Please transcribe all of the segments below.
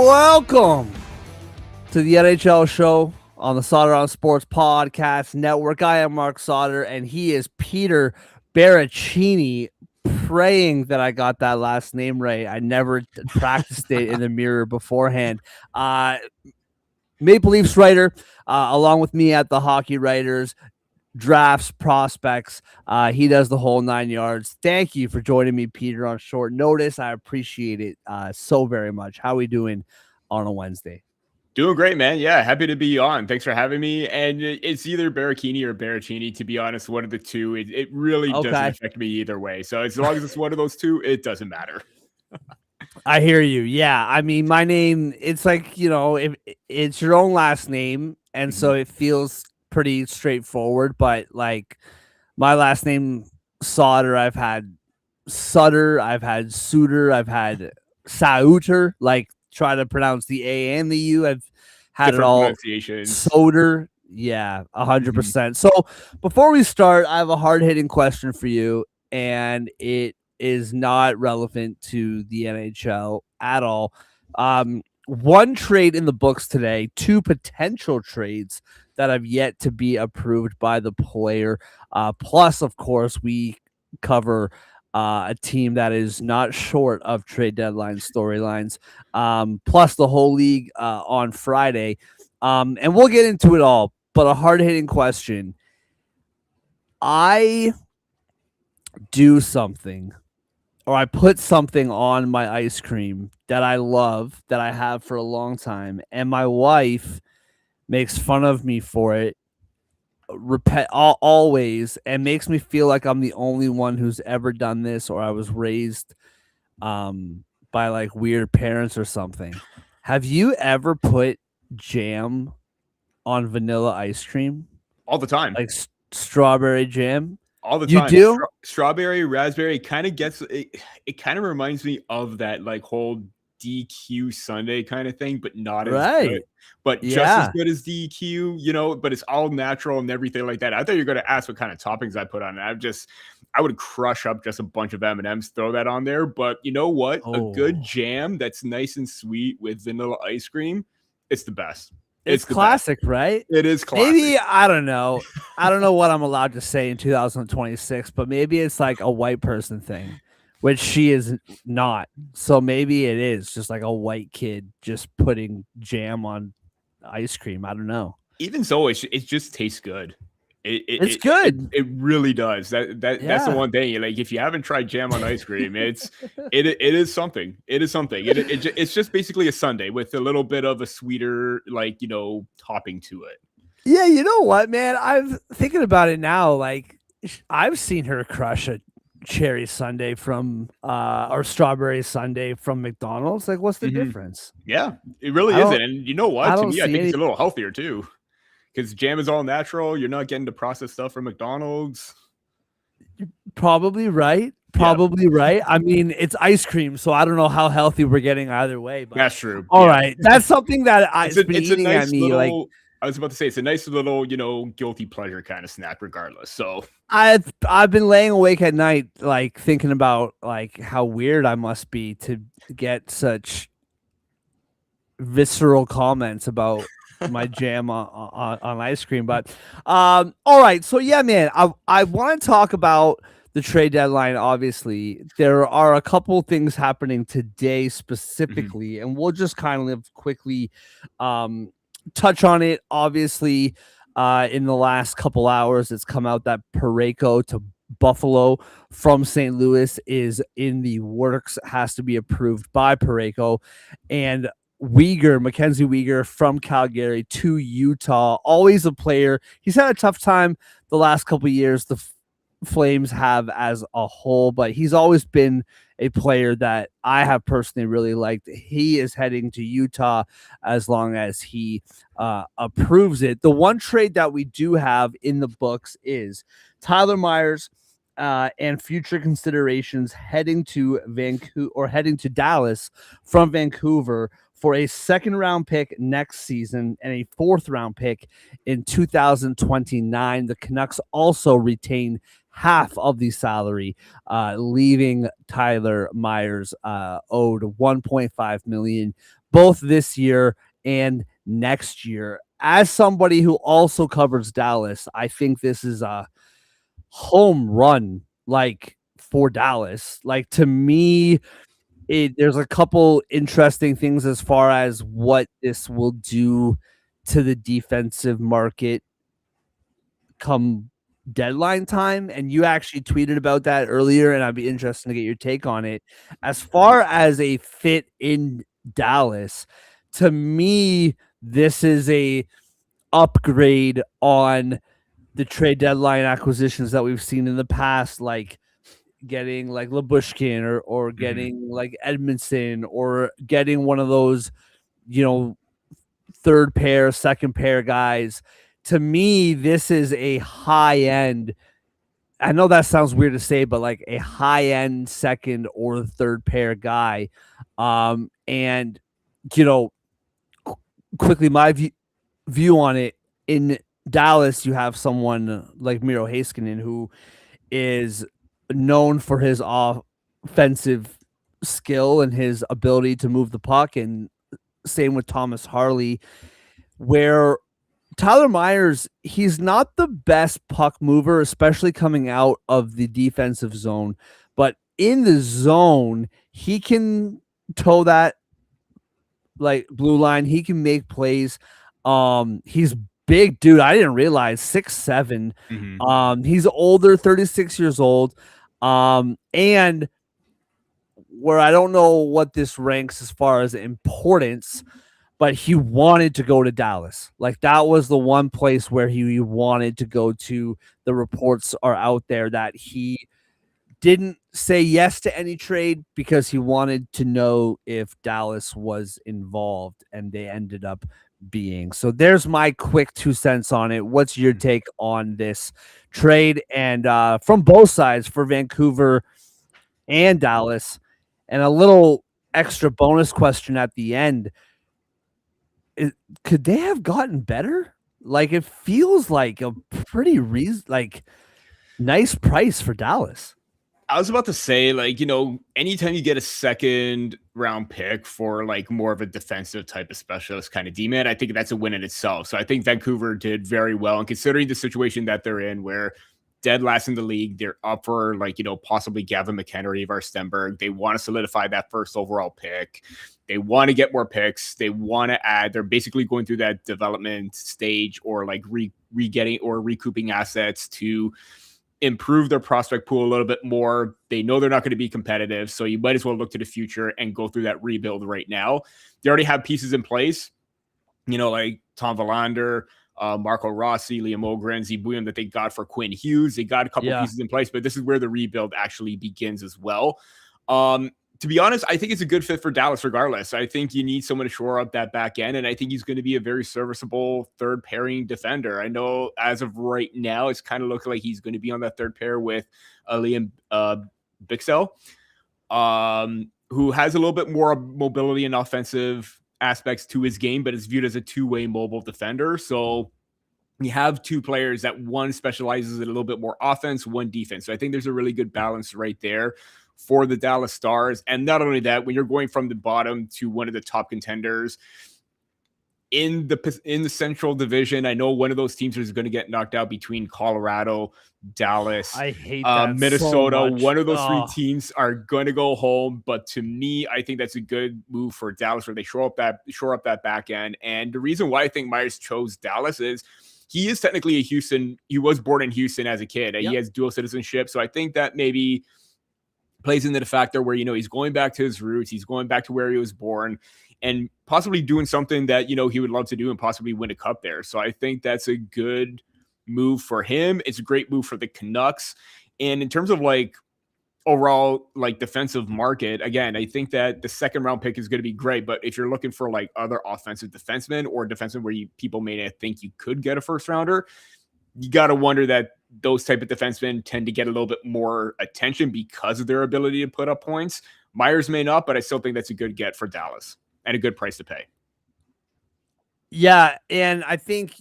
Welcome to the NHL show on the Sauter on Sports Podcast Network. I am Mark Sauter, and he is Peter Baracchini. Praying that I got that last name right. I never practiced it in the mirror beforehand. Maple Leafs writer, along with me at the Hockey Writers, drafts, prospects. He does the whole 9 yards. Thank you for joining me, Peter, on short notice. I appreciate it so very much. How are we doing on a Wednesday? Doing great, man. Yeah, happy to be on. Thanks for having me. And it's either Baracchini or Baracchini, to be honest, one of the two. It really doesn't affect me either way. So as long as it's one of those two, it doesn't matter. I hear you. Yeah. I mean, my name, it's like, if it's your own last name. And so it feels pretty straightforward. But like my last name, Sauter, I've had Sutter, I've had Suter, I've had Sauter, like try to pronounce the A and the U. I've had different it all. Soder. Yeah, 100%. So before we start, I have a hard-hitting question for you, and it is not relevant to the NHL at all. One trade in the books today, two potential trades that have yet to be approved by the player. Plus, of course, we cover a team that is not short of trade deadline storylines, plus the whole league on Friday. And we'll get into it all, but a hard-hitting question. I do something, or I put something on my ice cream that I love, that I have for a long time, and my wife makes fun of me for it always, and makes me feel like I'm the only one who's ever done this, or I was raised by like weird parents or something. Have you ever put jam on vanilla ice cream? All the time. Like strawberry jam? All the time. You do? Strawberry, raspberry kind of gets it. It kind of reminds me of that like whole DQ Sunday kind of thing, but not as good. But just as good as DQ, but it's all natural and everything like that. I thought you were going to ask what kind of toppings I put on it. I would crush up just a bunch of M&Ms, throw that on there. But you know what? A good jam that's nice and sweet with vanilla ice cream, it's the best. It's classic, right? It is classic. Maybe, I don't know. I don't know what I'm allowed to say in 2026, but maybe it's like a white person thing, which she is not. So maybe it is just like a white kid just putting jam on ice cream. I don't know. Even so, it just tastes good. It's good. It really does. That's the one thing. Like if you haven't tried jam on ice cream, it is something. It is something. It's just basically a sundae with a little bit of a sweeter topping to it. Yeah, you know what, man? I'm thinking about it now. Like I've seen her crush a cherry sundae from or strawberry sundae from McDonald's. Like, what's the difference? Yeah, it really isn't. And you know what? To me, I think it's a little healthier too. Because jam is all natural. You're not getting the processed stuff from McDonald's. You're probably right. Right. I mean, it's ice cream, so I don't know how healthy we're getting either way. But that's true. All right. That's something that it's been eating nice at me. Little, like I was about to say, it's a nice little, guilty pleasure kind of snack regardless. So I've been laying awake at night, like thinking about like how weird I must be to get such visceral comments about my jam on ice cream. But all right, so yeah, man, I want to talk about the trade deadline. Obviously there are a couple things happening today specifically, and we'll just kind of quickly touch on it. Obviously in the last couple hours it's come out that Parayko to Buffalo from St. Louis is in the works, has to be approved by Parayko. And Mackenzie Weegar from Calgary to Utah, always a player. He's had a tough time the last couple of years, the Flames have as a whole, but he's always been a player that I have personally really liked. He is heading to Utah as long as he approves it. The one trade that we do have in the books is Tyler Myers and future considerations heading to Dallas from Vancouver for a second round pick next season and a fourth round pick in 2029. The Canucks also retain half of the salary, leaving Tyler Myers owed $1.5 million both this year and next year. As somebody who also covers Dallas, I think this is a home run, like, for Dallas. Like, to me, there's a couple interesting things as far as what this will do to the defensive market come deadline time, and you actually tweeted about that earlier, and I'd be interested to get your take on it. As far as a fit in Dallas, to me, this is a upgrade on the trade deadline acquisitions that we've seen in the past, like getting like Labushkin or getting like Edmondson or getting one of those, third pair, second pair guys. To me, this is a high end. I know that sounds weird to say, but like a high end second or third pair guy. And you know, quickly my view on it, in Dallas, you have someone like Miro Heiskanen who is known for his offensive skill and his ability to move the puck, and same with Thomas Harley, where Tyler Myers, he's not the best puck mover, especially coming out of the defensive zone, but in the zone, he can toe that like blue line. He can make plays. He's big, dude. I didn't realize 6'7". He's older, 36 years old. And where I don't know what this ranks as far as importance, but he wanted to go to Dallas. Like, that was the one place where he wanted to go to. The reports are out there that he didn't say yes to any trade because he wanted to know if Dallas was involved, and they ended up being. So there's my quick 2 cents on it. What's your take on this trade? And from both sides, for Vancouver and Dallas, and a little extra bonus question at the end. Could they have gotten better? Like, it feels like a pretty nice price for Dallas. I was about to say, like, anytime you get a second round pick for like more of a defensive type of specialist kind of D-man, I think that's a win in itself. So I think Vancouver did very well. And considering the situation that they're in, where dead last in the league, they're up for like, possibly Gavin McKenna or Ivar Stenberg. They want to solidify that first overall pick. They want to get more picks. They want to add. They're basically going through that development stage, or like re-getting or recouping assets to improve their prospect pool a little bit more. They know they're not going to be competitive, so you might as well look to the future and go through that rebuild right now. They already have pieces in place, like Tom Verlander, Marco Rossi, Liam Ogren, Zibuyan, that they got for Quinn Hughes. They got a couple pieces in place, but this is where the rebuild actually begins as well. To be honest, I think it's a good fit for Dallas regardless. I think you need someone to shore up that back end, and I think he's going to be a very serviceable third pairing defender. I know as of right now, it's kind of looking like he's going to be on that third pair with Liam Bixell, who has a little bit more mobility and offensive aspects to his game, but is viewed as a two-way mobile defender. So you have two players that one specializes in a little bit more offense, one defense. So I think there's a really good balance right there for the Dallas Stars. And not only that, when you're going from the bottom to one of the top contenders in the Central Division, I know one of those teams is going to get knocked out between Colorado, Dallas, I hate that Minnesota. So much. One of those three teams are going to go home. But to me, I think that's a good move for Dallas, where they shore up that back end. And the reason why I think Myers chose Dallas is he is technically a Houston. He was born in Houston as a kid. He has dual citizenship. So I think that maybe plays into the factor where, he's going back to his roots. He's going back to where he was born, and possibly doing something that, he would love to do and possibly win a cup there. So I think that's a good move for him. It's a great move for the Canucks. And in terms of like overall like defensive market, again, I think that the second round pick is going to be great. But if you're looking for like other offensive defensemen or defensemen where people may not think you could get a first rounder, you got to wonder that those type of defensemen tend to get a little bit more attention because of their ability to put up points. Myers may not, but I still think that's a good get for Dallas and a good price to pay. Yeah, and I think,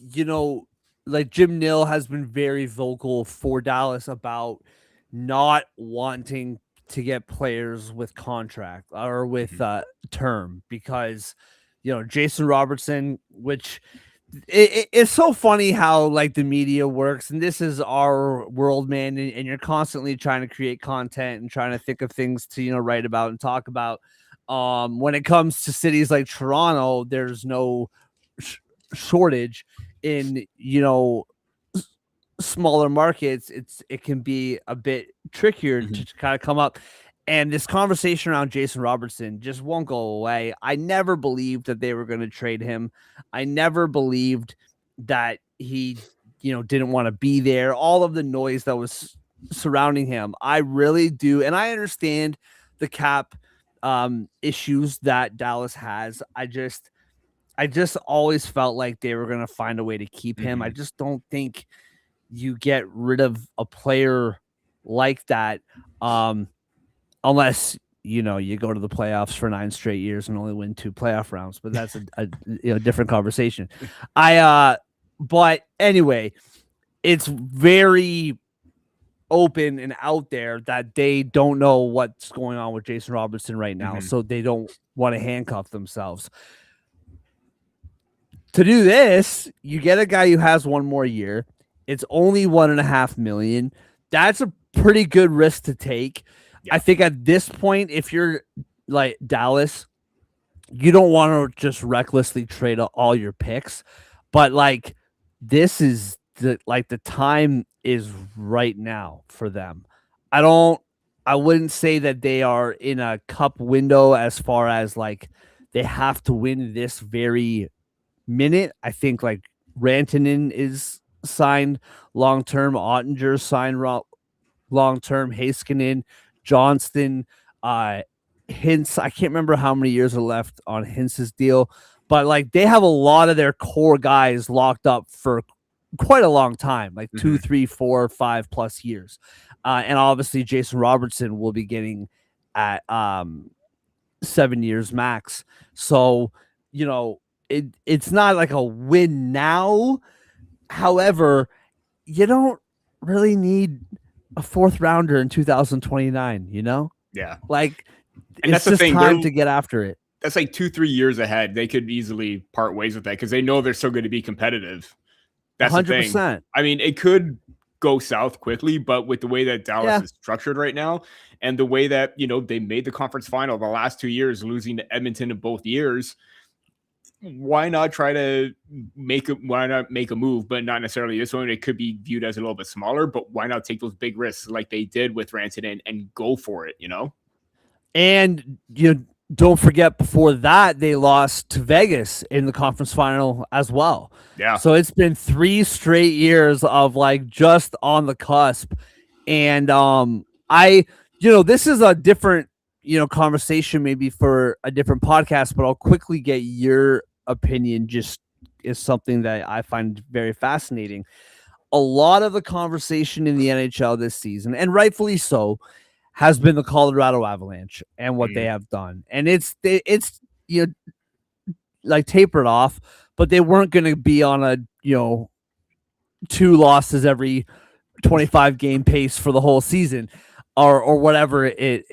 like Jim Nill has been very vocal for Dallas about not wanting to get players with contract or with term because, Jason Robertson, which it's so funny how like the media works, and this is our world, man, and you're constantly trying to create content and trying to think of things to, write about and talk about. When it comes to cities like Toronto, there's no shortage in smaller markets. It can be a bit trickier to kind of come up, and this conversation around Jason Robertson just won't go away. I never believed that they were going to trade him. I never believed that he didn't want to be there. All of the noise that was surrounding him, I really do, and I understand the cap issues that Dallas has. I just always felt like they were going to find a way to keep him. I just don't think you get rid of a player like that unless you go to the playoffs for 9 straight years and only win 2 playoff rounds, but that's a different conversation. But anyway, it's very open and out there that they don't know what's going on with Jason Robertson right now, so they don't want to handcuff themselves. To do this, you get a guy who has 1 more year. It's only $1.5 million. That's a pretty good risk to take. Yeah. I think at this point, if you're like Dallas, you don't want to just recklessly trade all your picks, but like this is the time is right now for them. I wouldn't say that they are in a cup window as far as like they have to win this very minute. I think like Rantanen is signed long-term, Ottinger signed long-term, Heiskanen, Johnston, Hintz. I can't remember how many years are left on Hintz's deal, but like they have a lot of their core guys locked up for quite a long time, like 2, 3, 4, 5 plus years. And obviously Jason Robertson will be getting at 7 years max. So, it's not like a win now. However, you don't really need a 4th rounder in 2029, Yeah. Like, and it's just time to get after it. That's like 2-3 years ahead. They could easily part ways with that because they know they're still going to be competitive. That's 100%. The thing. I mean, it could go south quickly, but with the way that Dallas is structured right now and the way that, they made the conference final the last 2 years, losing to Edmonton in both years, why not make a move, but not necessarily this one? It could be viewed as a little bit smaller, but why not take those big risks like they did with Rantanen and go for it, And don't forget, before that, they lost to Vegas in the conference final as well. Yeah. So it's been 3 straight years of like just on the cusp. And this is a different, conversation maybe for a different podcast, but I'll quickly get your opinion. Just is something that I find very fascinating. A lot of the conversation in the NHL this season, and rightfully so, has been the Colorado Avalanche and what they have done. And it's like tapered off, but they weren't going to be on a, 2 losses every 25 game pace for the whole season or whatever it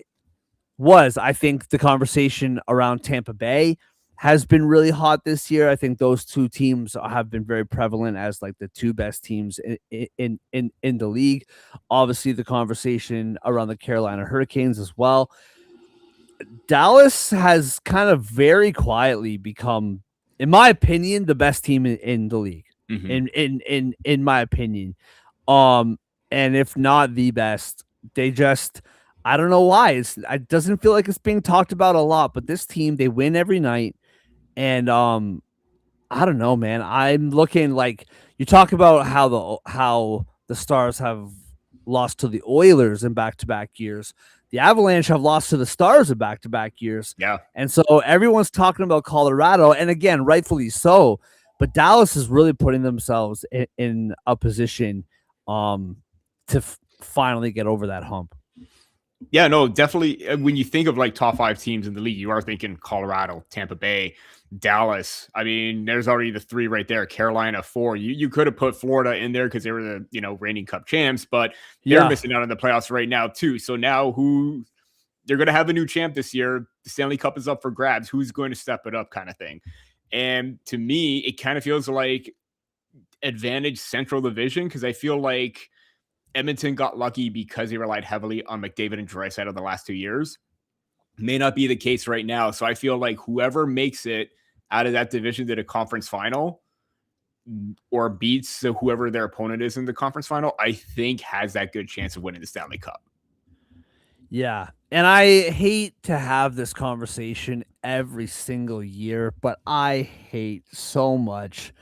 was. I think the conversation around Tampa Bay has been really hot this year. I think those 2 teams have been very prevalent as like the 2 best teams in the league. Obviously, the conversation around the Carolina Hurricanes as well. Dallas has kind of very quietly become, in my opinion, the best team in the league. In my opinion, and if not the best, they just, I don't know why it doesn't feel like it's being talked about a lot. But this team, they win every night. And I don't know, man. I'm looking like you talk about how the Stars have lost to the Oilers in back-to-back years. The Avalanche have lost to the Stars in back-to-back years. Yeah. And so everyone's talking about Colorado, and again, rightfully so. But Dallas is really putting themselves in a position to finally get over that hump. Yeah, no, definitely. When you think of like top 5 teams in the league, you are thinking Colorado, Tampa Bay, Dallas. I mean, there's already the 3 right there. Carolina 4. You could have put Florida in there because they were the reigning Cup champs, but they're missing out on the playoffs right now too. So now they're going to have a new champ this year. The Stanley Cup is up for grabs. Who's going to step it up, kind of thing. And to me, it kind of feels like advantage Central Division because I feel like Edmonton got lucky because they relied heavily on McDavid and Draisaitl the last 2 years. May not be the case right now. So I feel like whoever makes it out of that division to the conference final or beats whoever their opponent is in the conference final, I think has that good chance of winning the Stanley Cup. Yeah. And I hate to have this conversation every single year, but I hate so much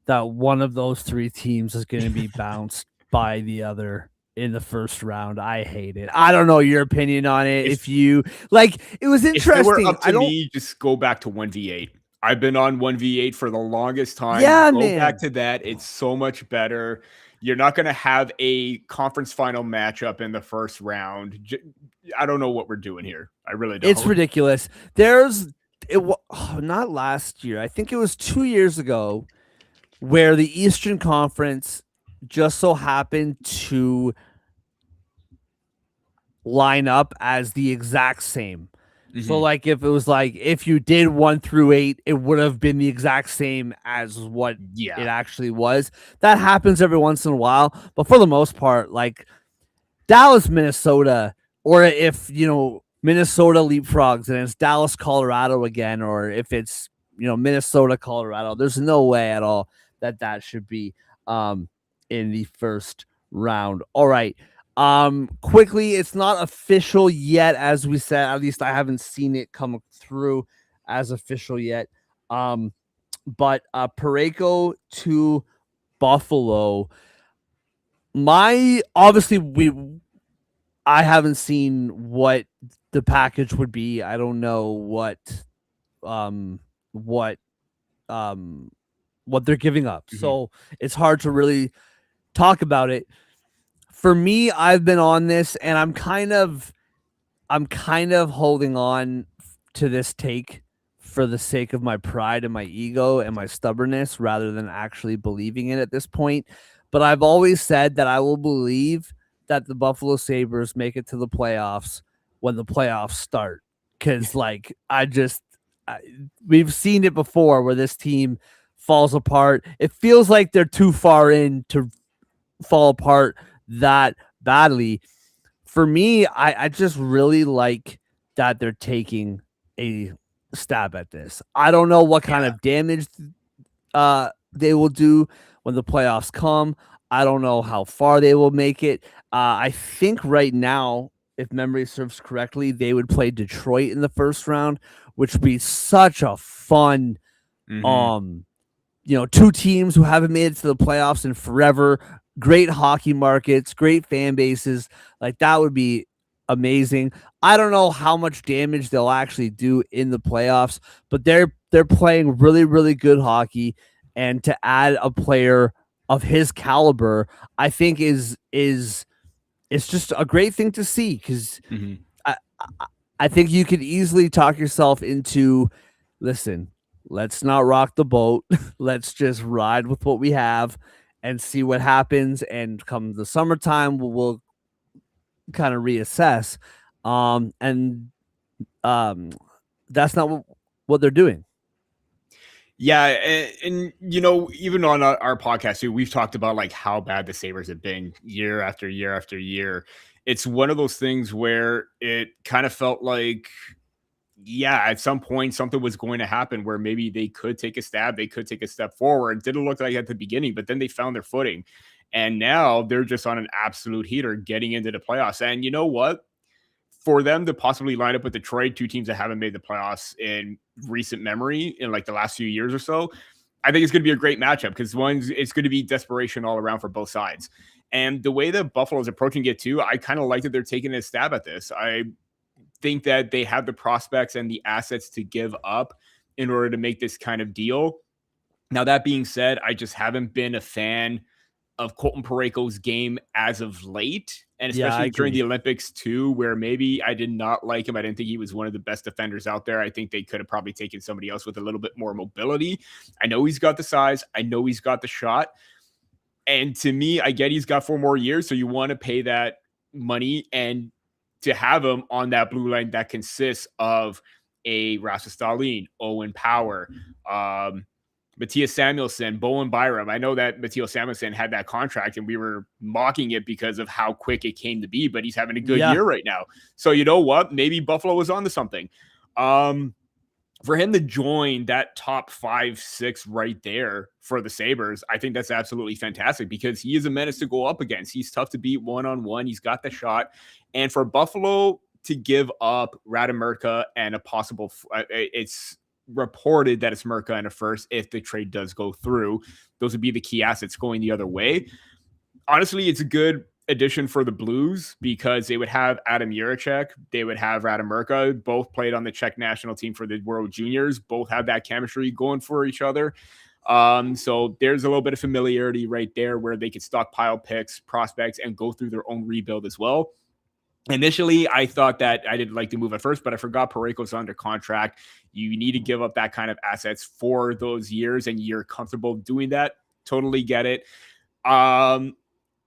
that one of those 3 teams is going to be bounced by the other in the first round. I hate it. I don't know your opinion on it. If you like, it was interesting. If it were up to me, just go back to 1v8. I've been on 1v8 for the longest time. Yeah, go back to that. It's so much better. You're not going to have a conference final matchup in the first round. I don't know what we're doing here. I really don't. It's ridiculous. Not last year. I think it was 2 years ago where the Eastern Conference just so happened to line up as the exact same. Mm-hmm. So like if it was like if you did 1 through 8, it would have been the exact same as what it actually was. That happens every once in a while, but for the most part, like Dallas, Minnesota, or if Minnesota leapfrogs and it's Dallas, Colorado again, or if it's Minnesota, Colorado, there's no way at all that should be in the first round. All right. Quickly, it's not official yet, as we said. At least I haven't seen it come through as official yet. But Parayko to Buffalo. I haven't seen what the package would be. I don't know what they're giving up. Mm-hmm. So it's hard to really talk about it. For me, I've been on this and I'm kind of holding on to this take for the sake of my pride and my ego and my stubbornness rather than actually believing it at this point. But I've always said that I will believe that the Buffalo Sabres make it to the playoffs when the playoffs start. Because, we've seen it before where this team falls apart. It feels like they're too far in to fall apart that badly. For me, I just really like that they're taking a stab at this. I don't know what kind of damage they will do when the playoffs come. I don't know how far they will make it. I think right now, if memory serves correctly, they would play Detroit in the first round, which would be such a fun, 2 teams who haven't made it to the playoffs in forever. Great hockey markets, great fan bases. Like that would be amazing. I don't know how much damage they'll actually do in the playoffs, but they're playing really, really good hockey. And to add a player of his caliber, I think is it's just a great thing to see because I think you could easily talk yourself into, listen, let's not rock the boat. Let's just ride with what we have and see what happens. And come the summertime, we'll kind of reassess. That's not what they're doing. Yeah, and even on our podcast too, we've talked about like how bad the Sabres have been year after year after year. It's one of those things where it kind of felt like, at some point something was going to happen where maybe they could take a stab, they could take a step forward. It didn't look like at the beginning, but then they found their footing. And now they're just on an absolute heater getting into the playoffs. And you know what? For them to possibly line up with Detroit, 2 teams that haven't made the playoffs in recent memory in like the last few years or so, I think it's going to be a great matchup because it's going to be desperation all around for both sides. And the way that Buffalo is approaching it too, I kind of like that they're taking a stab at this. I think that they have the prospects and the assets to give up in order to make this kind of deal. Now, that being said, I just haven't been a fan of Colton Parayko's game as of late, and Yeah, I especially during agree. the Olympics too, where maybe I did not like him. I didn't think he was one of the best defenders out there. I think they could have probably taken somebody else with a little bit more mobility. I know he's got the size. I know he's got the shot. And to me, I get he's got 4 more years, so you want to pay that money and to have him on that blue line that consists of a Rasmus Dahlin, Owen Power, Matthias Samuelsson, Bowen Byram. I know that Matthias Samuelsson had that contract and we were mocking it because of how quick it came to be, but he's having a good year right now. So you know what? Maybe Buffalo was on to something. For him to join that top 5-6 right there for the Sabres, I think that's absolutely fantastic because he is a menace to go up against. He's tough to beat one-on-one. He's got the shot. And for Buffalo to give up Rademirka and a possible, it's reported that it's Mirka and a first if the trade does go through. Those would be the key assets going the other way. Honestly, it's a good addition for the Blues because they would have Adam Jiricek, they would have Rademirka, both played on the Czech national team for the World Juniors, both have that chemistry going for each other. So there's a little bit of familiarity right there where they could stockpile picks, prospects, and go through their own rebuild as well. Initially, I thought that I didn't like the move at first, but I forgot Parayko's under contract. You need to give up that kind of assets for those years, and you're comfortable doing that. Totally get it.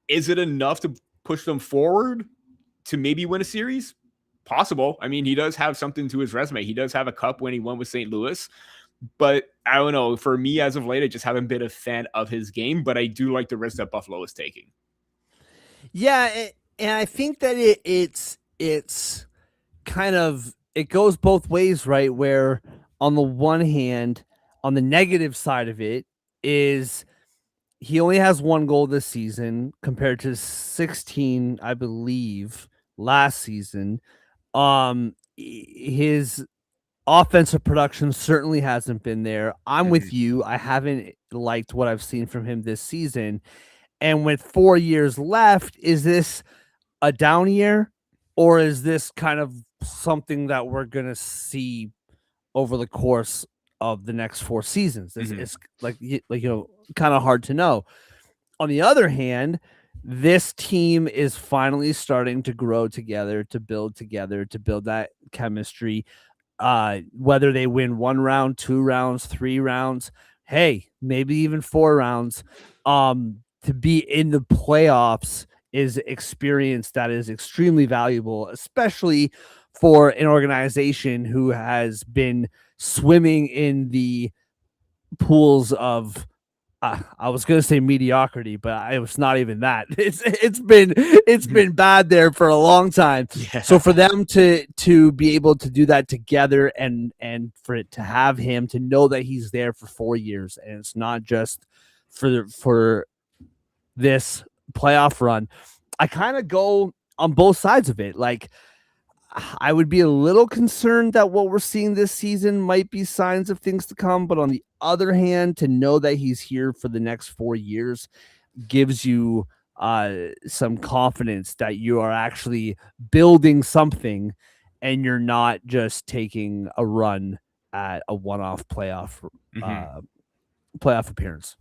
Is it enough to push them forward to maybe win a series? Possible. I mean, he does have something to his resume. He does have a cup when he won with St. Louis. But I don't know. For me, as of late, I just haven't been a fan of his game, but I do like the risk that Buffalo is taking. Yeah, and I think that it's kind of, it goes both ways, right? Where on the one hand, on the negative side of it is he only has 1 goal this season compared to 16, I believe, last season. His offensive production certainly hasn't been there. I'm with you. I haven't liked what I've seen from him this season. And with 4 years left, is this a down year, or is this kind of something that we're gonna see over the course of the next 4 seasons? It's like kind of hard to know. On the other hand, this team is finally starting to grow together, to build that chemistry. Whether they win 1 round, 2 rounds, 3 rounds, hey, maybe even 4 rounds, to be in the playoffs is experience that is extremely valuable, especially for an organization who has been swimming in the pools of I was gonna say mediocrity, but it was not even that. It's been bad there for a long time. Yeah. So for them to be able to do that together and for it to have him to know that he's there for 4 years and it's not just for this playoff run, I kind of go on both sides of it. Like, I would be a little concerned that what we're seeing this season might be signs of things to come. But on the other hand, to know that he's here for the next 4 years gives you some confidence that you are actually building something and you're not just taking a run at a one-off playoff appearance.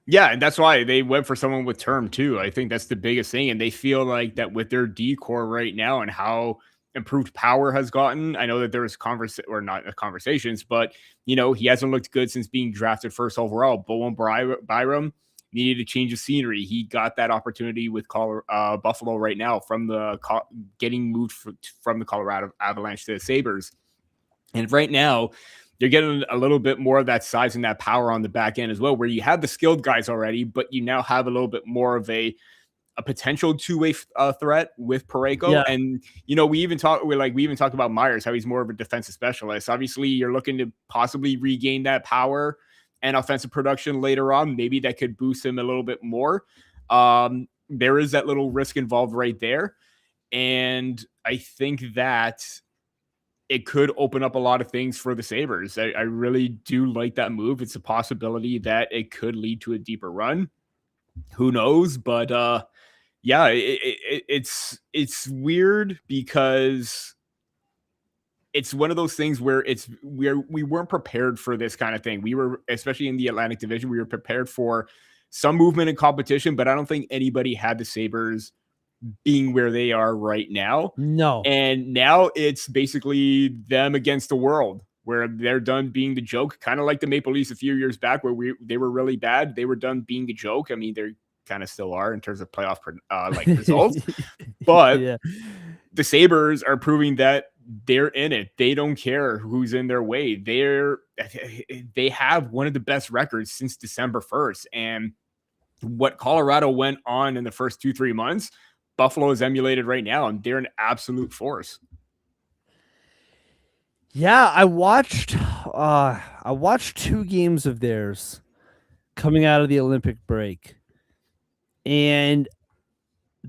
Yeah, and that's why they went for someone with term too. I think that's the biggest thing, and they feel like that with their decor right now and how improved Power has gotten. I know that there was conversations, but he hasn't looked good since being drafted first overall. Bowen Byram needed to change the scenery. He got that opportunity with Buffalo right now from getting moved from the Colorado Avalanche to the Sabres, and right now you're getting a little bit more of that size and that power on the back end as well, where you have the skilled guys already, but you now have a little bit more of a potential two-way threat with Parayko. Yeah. And, we even talked about Myers, how he's more of a defensive specialist. Obviously, you're looking to possibly regain that power and offensive production later on. Maybe that could boost him a little bit more. There is that little risk involved right there. And I think that it could open up a lot of things for the Sabres. I really do like that move. It's a possibility that it could lead to a deeper run. Who knows? But yeah, it's weird because it's one of those things where we weren't prepared for this kind of thing. We were, especially in the Atlantic Division, we were prepared for some movement in competition, but I don't think anybody had the Sabres being where they are right now. No. And now it's basically them against the world, where they're done being the joke, kind of like the Maple Leafs a few years back, where they were really bad. They were done being the joke. I mean, they're kind of still are in terms of playoff like results, but Yeah. the Sabres are proving that they're in it. They don't care who's in their way. They have one of the best records since December 1st. And what Colorado went on in the first 2-3 months, Buffalo is emulated right now, and they're an absolute force. Yeah, I watched 2 games of theirs coming out of the Olympic break. And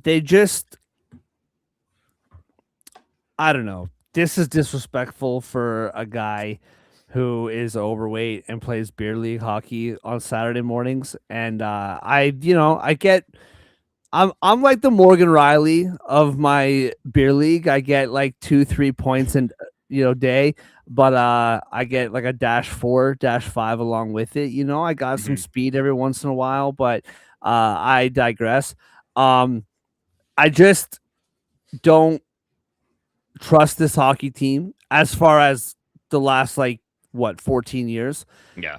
they just, I don't know. This is disrespectful for a guy who is overweight and plays beer league hockey on Saturday mornings. And I get, I'm like the Morgan Riley of my beer league. I get like 2-3 points in day, but I get like a -4, -5 along with it. I got some speed every once in a while, but I digress. I just don't trust this hockey team as far as the last 14 years. Yeah.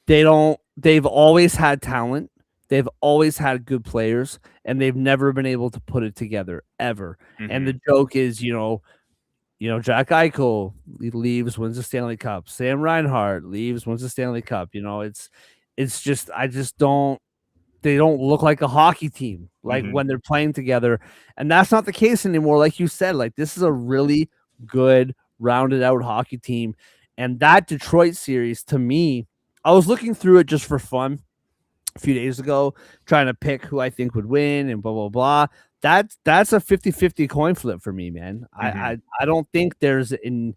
They've always had talent. They've always had good players, and they've never been able to put it together ever. And the joke is, Jack Eichel leaves, wins the Stanley Cup. Sam Reinhart leaves, wins the Stanley Cup. It's just, they don't look like a hockey team when they're playing together. And that's not the case anymore. Like you said, this is a really good, rounded out hockey team. And that Detroit series, to me, I was looking through it just for fun a few days ago, trying to pick who I think would win and blah, blah, blah. That's a 50-50 coin flip for me, man. I don't think there's an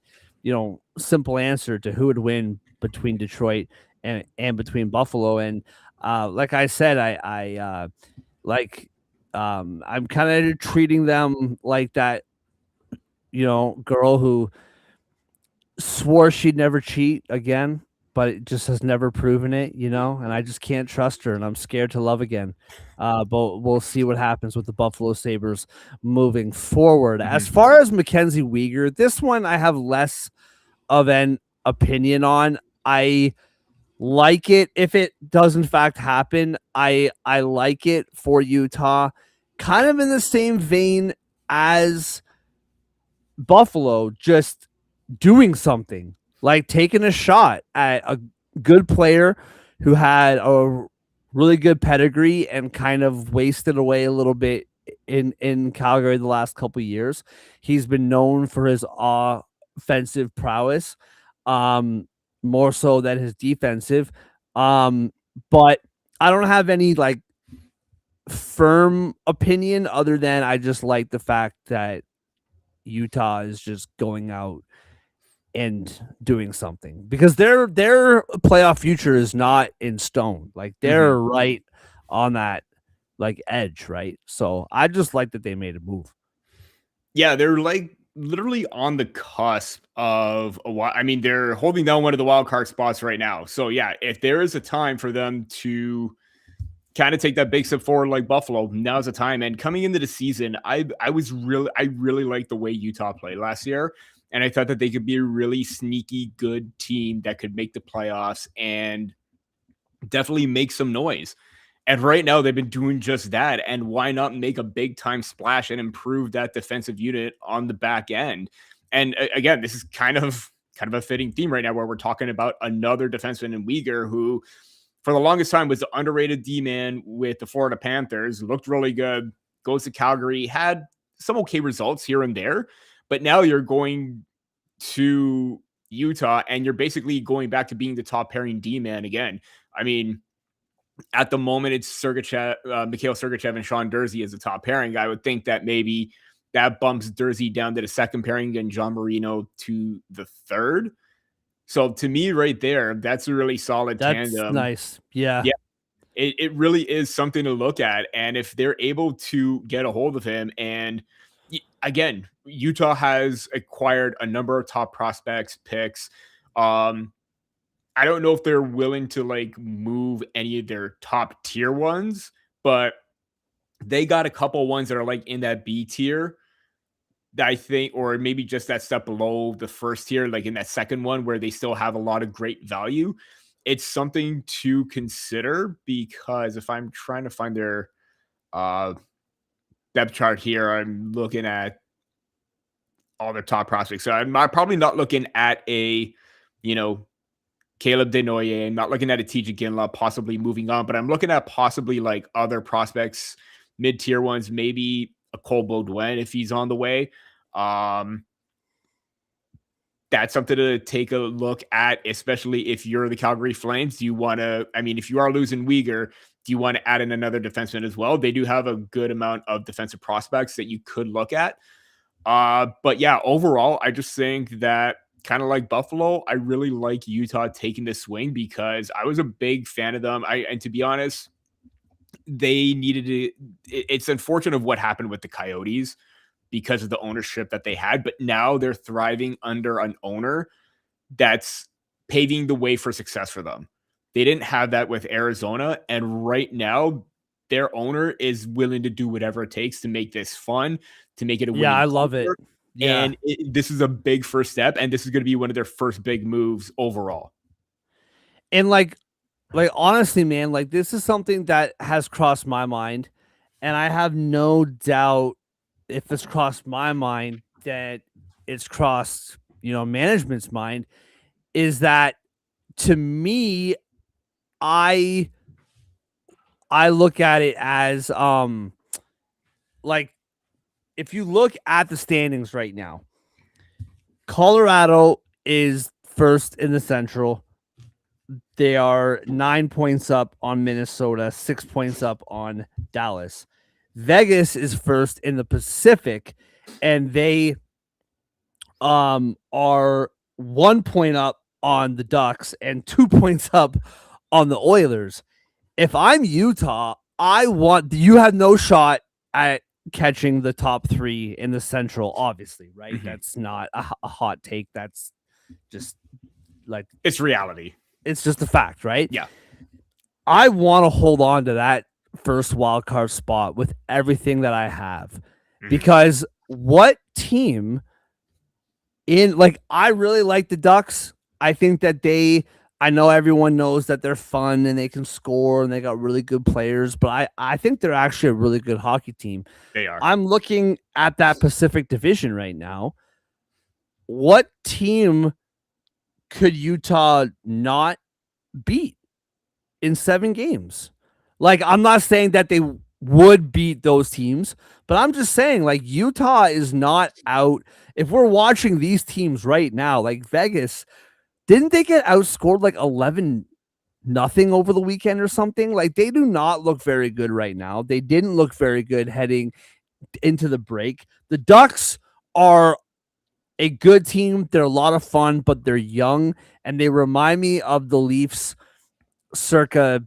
simple answer to who would win between Detroit and between Buffalo. And like I said, I'm kind of treating them like that, girl who swore she'd never cheat again, but it just has never proven it, and I just can't trust her, and I'm scared to love again. But we'll see what happens with the Buffalo Sabres moving forward. As far as Mackenzie Weegar, this one I have less of an opinion on. I like it if it does in fact happen. I like it for Utah, kind of in the same vein as Buffalo, just doing something, like taking a shot at a good player who had a really good pedigree and kind of wasted away a little bit in Calgary the last couple of years. He's been known for his offensive prowess, more so than his defensive. But I don't have any firm opinion other than I just like the fact that Utah is just going out and doing something, because their playoff future is not in stone. They're right on that edge, right? So I just like that they made a move. Yeah, they're literally on the cusp of a while. I mean, they're holding down one of the wild card spots right now. So yeah, if there is a time for them to kind of take that big step forward like Buffalo, now's the time. And coming into the season, I really liked the way Utah played last year. And I thought that they could be a really sneaky good team that could make the playoffs and definitely make some noise. And right now they've been doing just that. And why not make a big time splash and improve that defensive unit on the back end? And again, this is kind of a fitting theme right now where we're talking about another defenseman in Weegar who for the longest time was the underrated D-man with the Florida Panthers, looked really good, goes to Calgary, had some okay results here and there, but now you're going to Utah and you're basically going back to being the top pairing D-man again. I mean, at the moment, it's Mikhail Sergachev and Sean Durzi as the top pairing. I would think that maybe that bumps Durzi down to the second pairing and John Marino to the third. So to me, right there, that's a really solid tandem. Nice. Yeah. Yeah. It really is something to look at. And if they're able to get a hold of him, and again, Utah has acquired a number of top prospects, picks. I don't know if they're willing to like move any of their top tier ones, but they got a couple ones that are like in that B tier that I think, or maybe just that step below the first tier, like in that second one where they still have a lot of great value. It's something to consider because if I'm trying to find their uh depth chart here, I'm looking at all their top prospects. So I'm probably not looking at you know, Caleb Denoye. I'm not looking at a TJ Ginla possibly moving on, but I'm looking at possibly like other prospects, mid tier ones, maybe a Cole Baudouin if he's on the way. Um, that's something to take a look at, especially if you're the Calgary Flames. Do you want to, I mean, if you are losing Uyghur, do you want to add in another defenseman as well? They do have a good amount of defensive prospects that you could look at. But yeah, overall, I just think that kind of like Buffalo, I really like Utah taking this swing because I was a big fan of them. And to be honest, they needed to. It's unfortunate of what happened with the Coyotes because of the ownership that they had, but now they're thriving under an owner that's paving the way for success for them. They didn't have that with Arizona, and right now their owner is willing to do whatever it takes to make this fun, to make it a winning I love culture. it. Yeah. And this is a big first step, and this is going to be one of their first big moves overall. And like honestly, man, like this is something that has crossed my mind, and I have no doubt if it's crossed my mind that it's crossed, management's mind, is that to me, I look at it as like if you look at the standings right now, Colorado is first in the Central. They are 9 points up on Minnesota, 6 points up on Dallas. Vegas is first in the Pacific, and they are 1 point up on the Ducks and 2 points up on the Oilers. If I'm Utah, you have no shot at catching the top 3 in the Central, obviously, right? Mm-hmm. That's not a hot take. That's just like it's reality. It's just a fact, right? Yeah. I want to hold on to that first wild card spot with everything that I have, because what team I really like the Ducks. I think that I know everyone knows that they're fun and they can score and they got really good players, but I think they're actually a really good hockey team. They are. I'm looking at that Pacific Division right now. What team could Utah not beat in 7 games? Like, I'm not saying that they would beat those teams, but I'm just saying, like, Utah is not out. If we're watching these teams right now, like Vegas, didn't they get outscored like 11-0 over the weekend or something? Like, they do not look very good right now. They didn't look very good heading into the break. The Ducks are a good team. They're a lot of fun, but they're young, and they remind me of the Leafs circa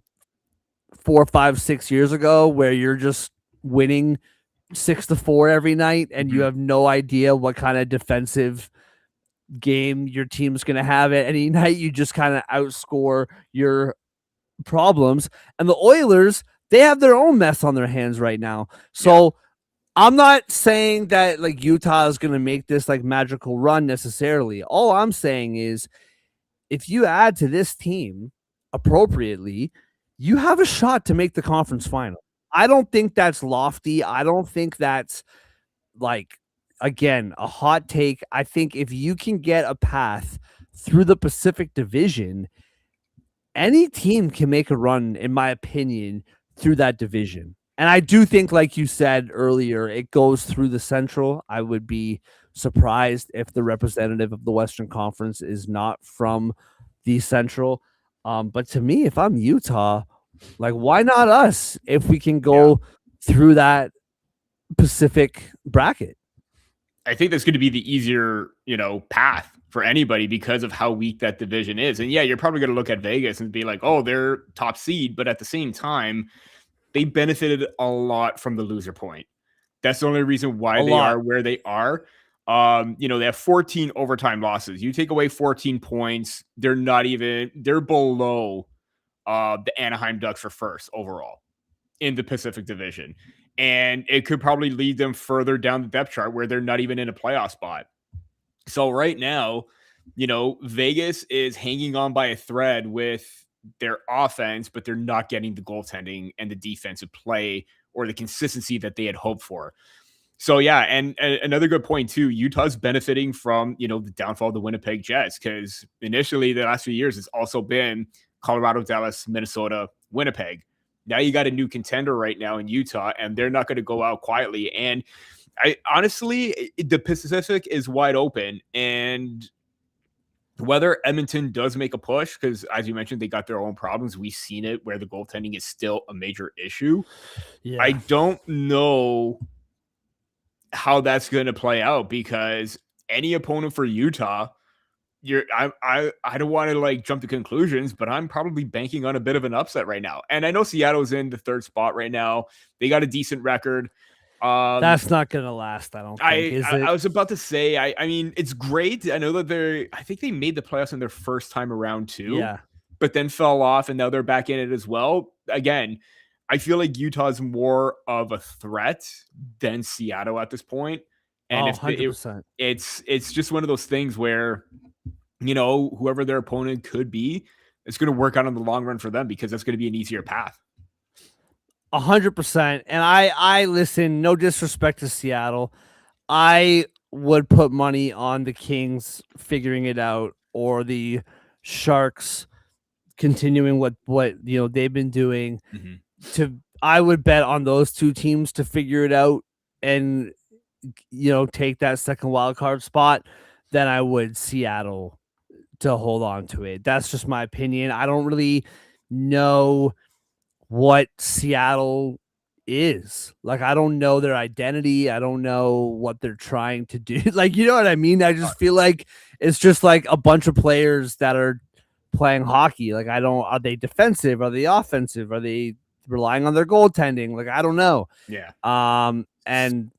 4, 5, 6 years ago, where you're just winning 6-4 every night, and you have no idea what kind of defensive game your team's going to have at any night. You just kind of outscore your problems. And the Oilers, they have their own mess on their hands right now. So I'm not saying that like Utah is going to make this like magical run necessarily. All I'm saying is if you add to this team appropriately, you have a shot to make the conference final. I don't think that's lofty. I don't think that's like, again, a hot take. I think if you can get a path through the Pacific Division, any team can make a run, in my opinion, through that division. And I do think, like you said earlier, it goes through the Central. I would be surprised if the representative of the Western Conference is not from the Central. But to me, if I'm Utah, like, why not us if we can go through that Pacific bracket? I think that's going to be the easier, path for anybody because of how weak that division is. And yeah, you're probably going to look at Vegas and be like, oh, they're top seed. But at the same time, they benefited a lot from the loser point. That's the only reason why they are where they are. They have 14 overtime losses. You take away 14 points, they're below the Anaheim Ducks for first overall in the Pacific Division. And it could probably lead them further down the depth chart where they're not even in a playoff spot. So right now, Vegas is hanging on by a thread with their offense, but they're not getting the goaltending and the defensive play or the consistency that they had hoped for. So yeah, and another good point too, Utah's benefiting from, the downfall of the Winnipeg Jets, because initially the last few years it's also been Colorado, Dallas, Minnesota, Winnipeg. Now you got a new contender right now in Utah, and they're not going to go out quietly. And I honestly, the Pacific is wide open, and whether Edmonton does make a push, because as you mentioned, they got their own problems. We've seen it where the goaltending is still a major issue. Yeah. I don't know how that's going to play out, because any opponent for Utah, I don't want to jump to conclusions, but I'm probably banking on a bit of an upset right now. And I know Seattle's in the third spot right now. They got a decent record. That's not gonna last, I don't think. I was about to say, I mean, it's great. I know that I think they made the playoffs in their first time around too. Yeah. But then fell off, and now they're back in it as well. Again, I feel like Utah's more of a threat than Seattle at this point. And 100%. It's just one of those things where, whoever their opponent could be, it's going to work out in the long run for them, because that's going to be an easier path. 100%. And I listen, no disrespect to Seattle, I would put money on the Kings figuring it out, or the Sharks continuing what they've been doing. I would bet on those two teams to figure it out and take that second wild card spot, then I would Seattle to hold on to it. That's just my opinion. I don't really know what Seattle is. I don't know their identity. I don't know what they're trying to do. You know what I mean? I just feel like it's just a bunch of players that are playing hockey. Are they defensive? Are they offensive? Are they relying on their goaltending? I don't know. Yeah. And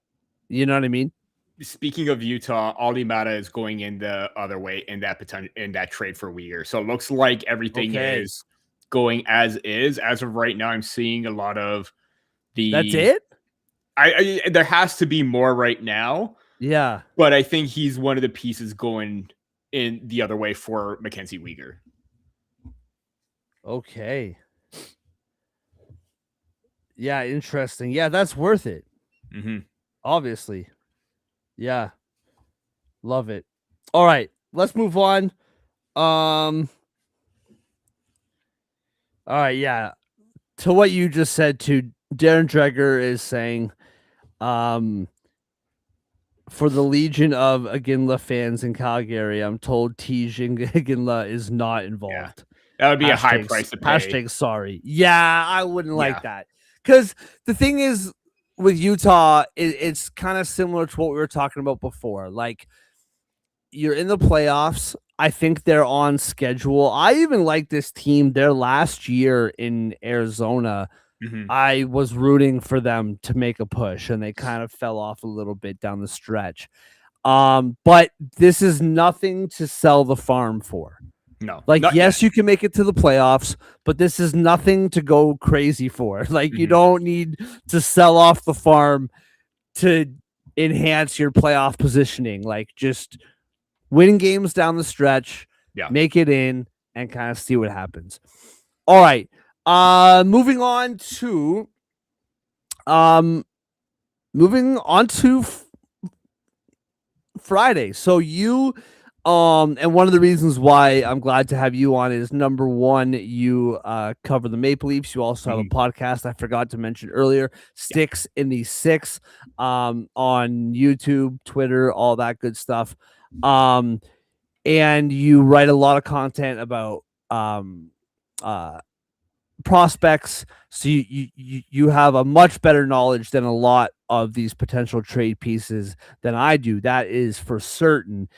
you know what I mean? Speaking of Utah, Olli Mata is going in the other way in that trade for Weegar. So it looks like everything is going as is. As of right now, I'm seeing a lot of the. That's it? I there has to be more right now. Yeah. But I think he's one of the pieces going in the other way for Mackenzie Weegar. Okay. Yeah, interesting. Yeah, that's worth it. Obviously. Yeah. Love it. All right, let's move on. All right, yeah. To what you just said, to Darren Dreger is saying, for the legion of Iginla fans in Calgary, I'm told Tij Iginla is not involved. Yeah. That would be a high price to pay. Hashtag sorry. Yeah, I wouldn't like that. Because the thing is, with Utah, it's kind of similar to what we were talking about before. You're in the playoffs. I think they're on schedule. I even like this team. Their last year in Arizona, I was rooting for them to make a push, and they kind of fell off a little bit down the stretch. But this is nothing to sell the farm for. No. Yes, you can make it to the playoffs, but this is nothing to go crazy for. You don't need to sell off the farm to enhance your playoff positioning. Just win games down the stretch, make it in, and kind of see what happens. All right. Moving on to Friday. So you and one of the reasons why I'm glad to have you on is, number one, you cover the Maple Leafs. You also have a podcast I forgot to mention earlier, Sticks in the Six, on YouTube, Twitter, all that good stuff. And you write a lot of content about prospects, so you have a much better knowledge than a lot of these potential trade pieces than I do. That is for certain.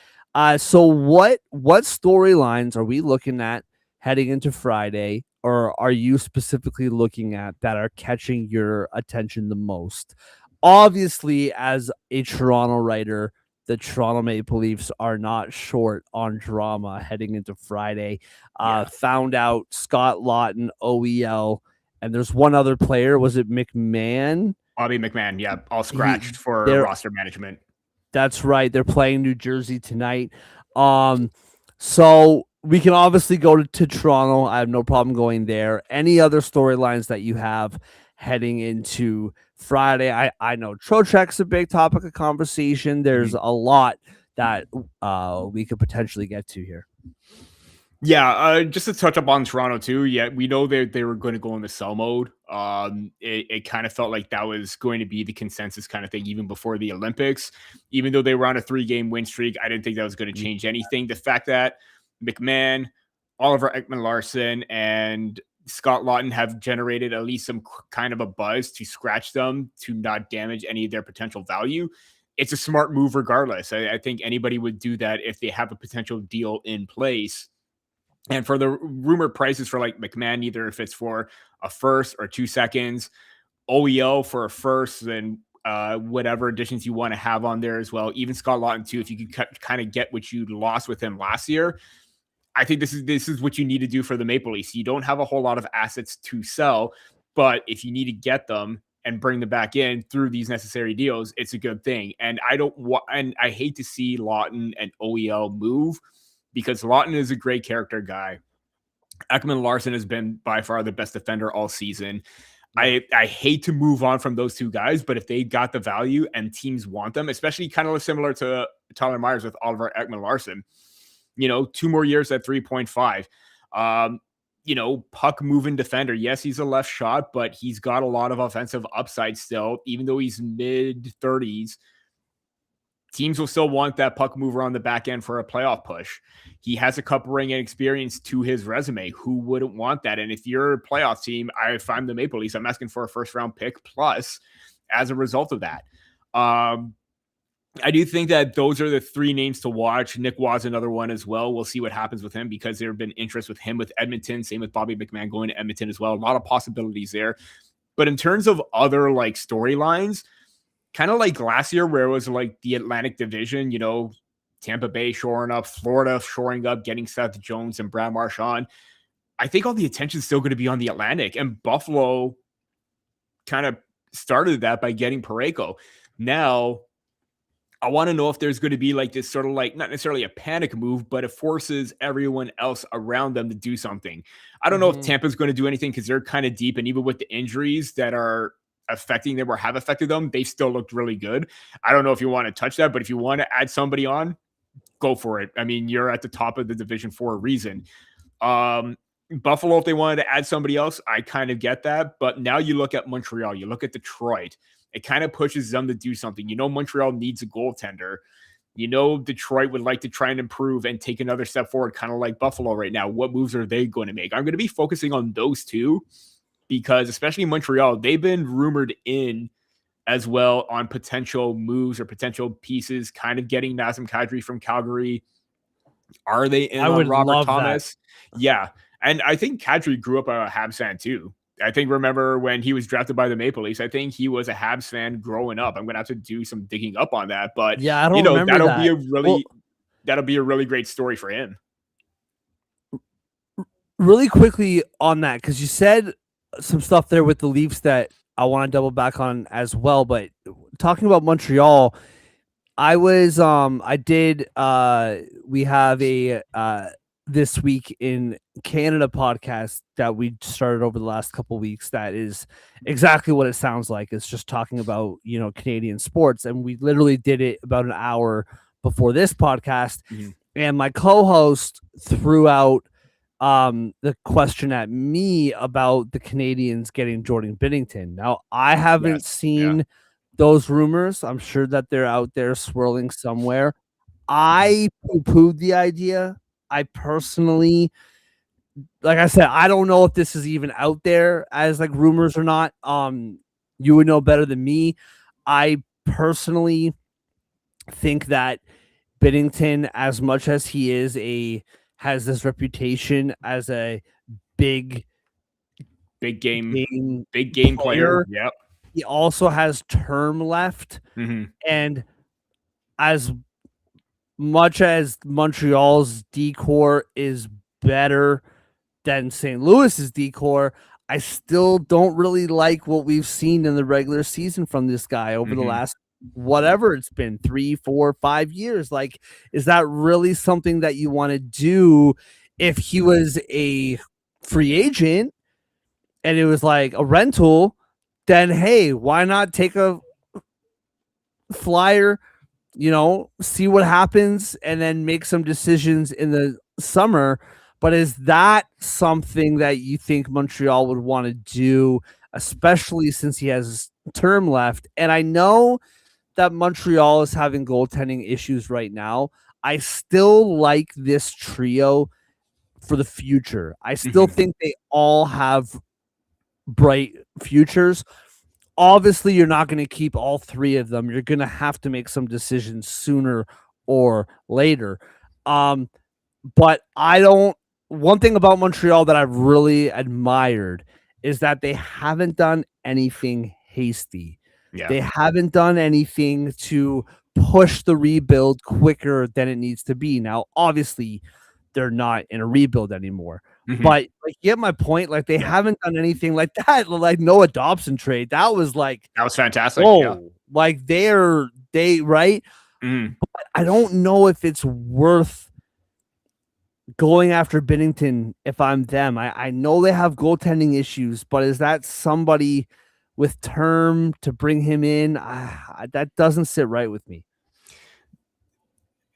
So what storylines are we looking at heading into Friday, or are you specifically looking at that are catching your attention the most? Obviously, as a Toronto writer, the Toronto Maple Leafs are not short on drama heading into Friday. Yeah. Found out Scott Lawton, OEL, and there's one other player. Was it McMahon? Bobby McMahon, yeah, all scratched for They're roster management. That's right. They're playing New Jersey tonight. So we can obviously go to Toronto. I have no problem going there. Any other storylines that you have heading into Friday? I know Trocheck's a big topic of conversation. There's a lot that we could potentially get to here. Yeah, just to touch up on Toronto too. Yeah, we know they were going to go into sell mode. It kind of felt like that was going to be the consensus kind of thing even before the Olympics. Even though they were on a 3-game win streak, I didn't think that was going to change anything. The fact that McMahon, Oliver Ekman-Larsson, and Scott Lawton have generated at least some kind of a buzz to scratch them to not damage any of their potential value. It's a smart move regardless. I think anybody would do that if they have a potential deal in place. And for the rumored prices for like McMahon, either if it's for a first or 2 seconds, OEL for a first, and whatever additions you want to have on there as well. Even Scott Lawton too, if you could kind of get what you lost with him last year. I think this is what you need to do for the Maple Leafs. You don't have a whole lot of assets to sell, but if you need to get them and bring them back in through these necessary deals, it's a good thing. And I hate to see Lawton and OEL move, because Lawton is a great character guy. Ekman-Larsson has been by far the best defender all season. Yeah. I hate to move on from those two guys, but if they got the value and teams want them, especially kind of similar to Tyler Myers with Oliver Ekman-Larsson, 2 more years at 3.5. Puck moving defender. Yes, he's a left shot, but he's got a lot of offensive upside still, even though he's mid 30s. Teams will still want that puck mover on the back end for a playoff push. He has a cup ring and experience to his resume. Who wouldn't want that? And if you're a playoff team, if I'm the Maple Leafs, I'm asking for a first-round pick plus as a result of that. I do think that those are the 3 names to watch. Nick Waugh's another one as well. We'll see what happens with him, because there have been interest with him with Edmonton. Same with Bobby McMahon going to Edmonton as well. A lot of possibilities there. But in terms of other like storylines, kind of like last year where it was like the Atlantic Division, Tampa Bay shoring up, Florida shoring up, getting Seth Jones and Brad Marchand. I think all the attention is still going to be on the Atlantic, and Buffalo kind of started that by getting Parayko. Now, I want to know if there's going to be like this sort of like, not necessarily a panic move, but it forces everyone else around them to do something. I don't know if Tampa's going to do anything, because they're kind of deep, and even with the injuries that are affecting them or have affected them, they still looked really good. I don't know if you want to touch that, but if you want to add somebody on, go for it. I mean, you're at the top of the division for a reason. Buffalo, if they wanted to add somebody else, I kind of get that. But now you look at Montreal, you look at Detroit, it kind of pushes them to do something. Montreal needs a goaltender. Detroit would like to try and improve and take another step forward, kind of like Buffalo right now. What moves are they going to make? I'm going to be focusing on those two, because especially Montreal, they've been rumored in as well on potential moves or potential pieces, kind of getting Nazem Kadri from Calgary. Are they in on Robert Thomas? That. Yeah. And I think Kadri grew up a Habs fan too. I think, remember when he was drafted by the Maple Leafs, I think he was a Habs fan growing up. I'm going to have to do some digging up on that. But yeah, I don't remember that'll that. That'll be a really great story for him. Really quickly on that, because you said some stuff there with the Leafs that I want to double back on as well. But talking about Montreal, we have a This Week in Canada podcast that we started over the last couple of weeks that is exactly what it sounds like. It's just talking about, Canadian sports. And we literally did it about an hour before this podcast. And my co-host threw out the question at me about the Canadians getting Jordan Binnington. Now, I haven't seen those rumors. I'm sure that they're out there swirling somewhere. I poo-pooed the idea. I personally, like I said, I don't know if this is even out there as like rumors or not. You would know better than me. I personally think that Binnington, as much as he has this reputation as a big game player. He also has term left, and as much as Montreal's decor is better than St. Louis's decor, I still don't really like what we've seen in the regular season from this guy over the last whatever it's been 3, 4, 5 years. Like, is that really something that you want to do if he was a free agent and it was like a rental? Then hey, why not take a flyer, see what happens and then make some decisions in the summer. But is that something that you think Montreal would want to do, especially since he has term left? And I know that Montreal is having goaltending issues right now. I still like this trio for the future. I still think they all have bright futures. Obviously, you're not going to keep all three of them. You're going to have to make some decisions sooner or later. But I don't. One thing about Montreal that I've really admired is that they haven't done anything hasty. Yeah. They haven't done anything to push the rebuild quicker than it needs to be. Now, obviously, they're not in a rebuild anymore. But like, you get my point. Like, they haven't done anything like that. Like Noah Dobson trade. That was fantastic. Whoa, yeah. Like they right. But I don't know if it's worth going after Binnington if I'm them. I know they have goaltending issues, but is that somebody with term to bring him in? That doesn't sit right with me.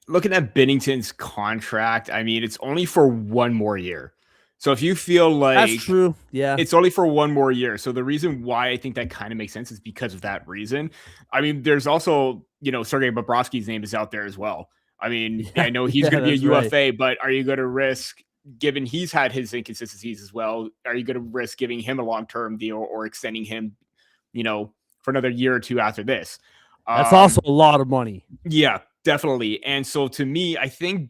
Looking at Binnington's contract, I mean, it's only for one more year. So if you feel like that's true, yeah, it's only for one more year. So the reason why I think that kind of makes sense is because of that reason. I mean, there's also, Sergei Bobrovsky's name is out there as well. I mean, I know he's going to be a UFA, but are you going to risk, given he's had his inconsistencies as well, are you going to risk giving him a long-term deal or extending him, for another year or two after this? That's also a lot of money. Yeah, definitely. And so to me, I think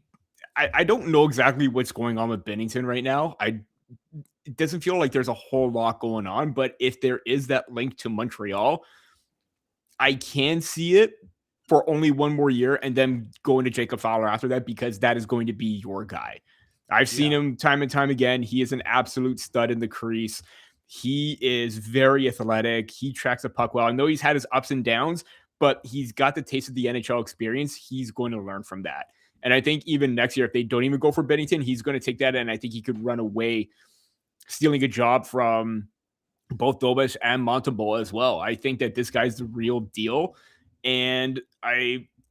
I don't know exactly what's going on with Binnington right now. It doesn't feel like there's a whole lot going on, but if there is that link to Montreal, I can see it for only one more year and then going to Jacob Fowler after that, because that is going to be your guy. I've seen him time and time again. He is an absolute stud in the crease. He is very athletic. He tracks the puck well. I know he's had his ups and downs, but he's got the taste of the NHL experience. He's going to learn from that. And I think even next year, if they don't even go for Binnington, he's going to take that. And I think he could run away, stealing a job from both Dobish and Montembeault as well. I think that this guy's the real deal. And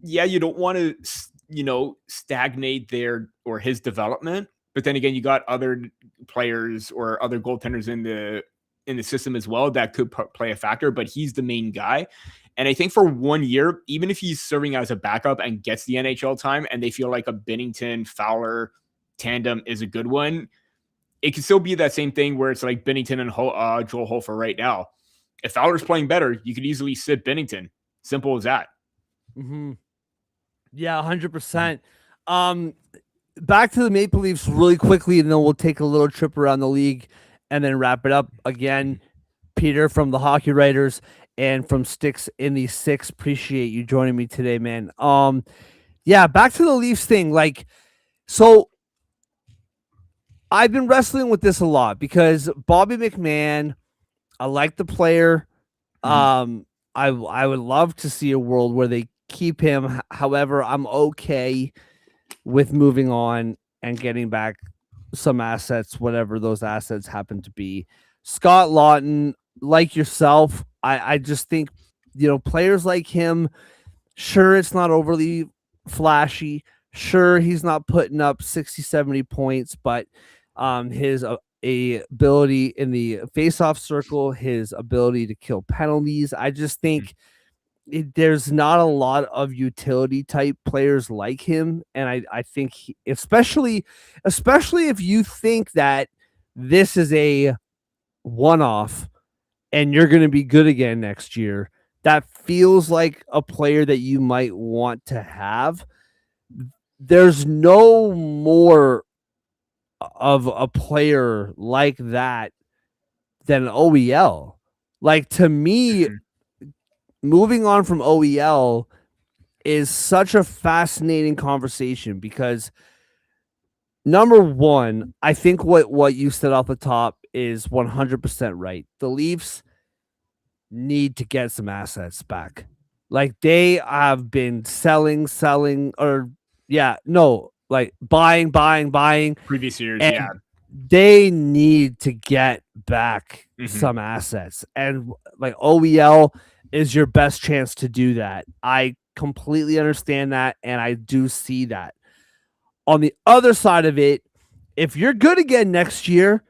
you don't want to, stagnate their or his development. But then again, you got other players or other goaltenders in the system as well that could play a factor, but he's the main guy. And I think for 1 year, even if he's serving as a backup and gets the NHL time and they feel like a Binnington Fowler tandem is a good one, it can still be that same thing where it's like Binnington and Joel Hofer right now. If Fowler's playing better, you could easily sit Binnington. Simple as that. Yeah, 100%. Back to the Maple Leafs really quickly, and then we'll take a little trip around the league and then wrap it up again. Peter from the Hockey Writers and from Sticks in the Six. Appreciate you joining me today, man. Back to the Leafs thing. Like, so I've been wrestling with this a lot because Bobby McMahon, I like the player. I would love to see a world where they keep him. However, I'm okay with moving on and getting back some assets, whatever those assets happen to be. Scott Lawton, like yourself, I just think, players like him, sure, it's not overly flashy. Sure, he's not putting up 60, 70 points, but his ability in the face-off circle, his ability to kill penalties, I just think there's not a lot of utility type players like him. And I think especially if you think that this is a one-off and you're going to be good again next year, that feels like a player that you might want to have. There's no more of a player like that than OEL. Like, to me, moving on from OEL is such a fascinating conversation because number one, I think what you said off the top is 100% right. The Leafs need to get some assets back. Like they have been selling, or yeah, no, like buying, Previous years, yeah. and they need to get back Mm-hmm. some assets. And like OEL is your best chance to do that. I completely understand that, and I do see that. On the other side of it, if you're good again next year,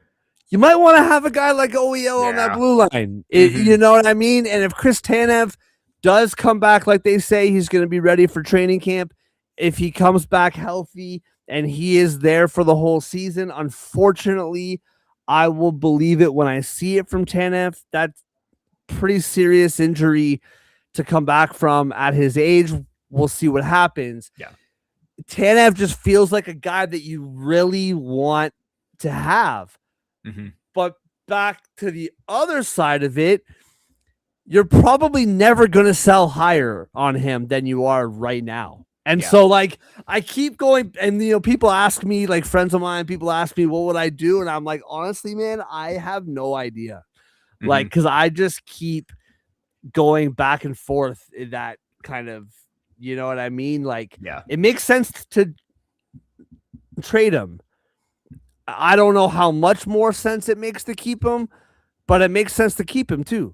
you might want to have a guy like OEL on that Yeah. blue line. Mm-hmm. You know what I mean? And if Chris Tanev does come back like they say he's going to be ready for training camp, if he comes back healthy and he is there for the whole season, unfortunately, I will believe it when I see it from Tanev. That's pretty serious injury to come back from at his age. We'll see what happens. Yeah. Tanev just feels like a guy that you really want to have. Mm-hmm. But back to the other side of it, you're probably never going to sell higher on him than you are right now. And so, like, I keep going, and people ask me, like, friends of mine, people ask me, what would I do? And I'm like, honestly, man, I have no idea. Mm-hmm. Like, because I just keep going back and forth in that kind of, you know what I mean? Like, it makes sense to trade him. I don't know how much more sense it makes to keep him, but it makes sense to keep him too.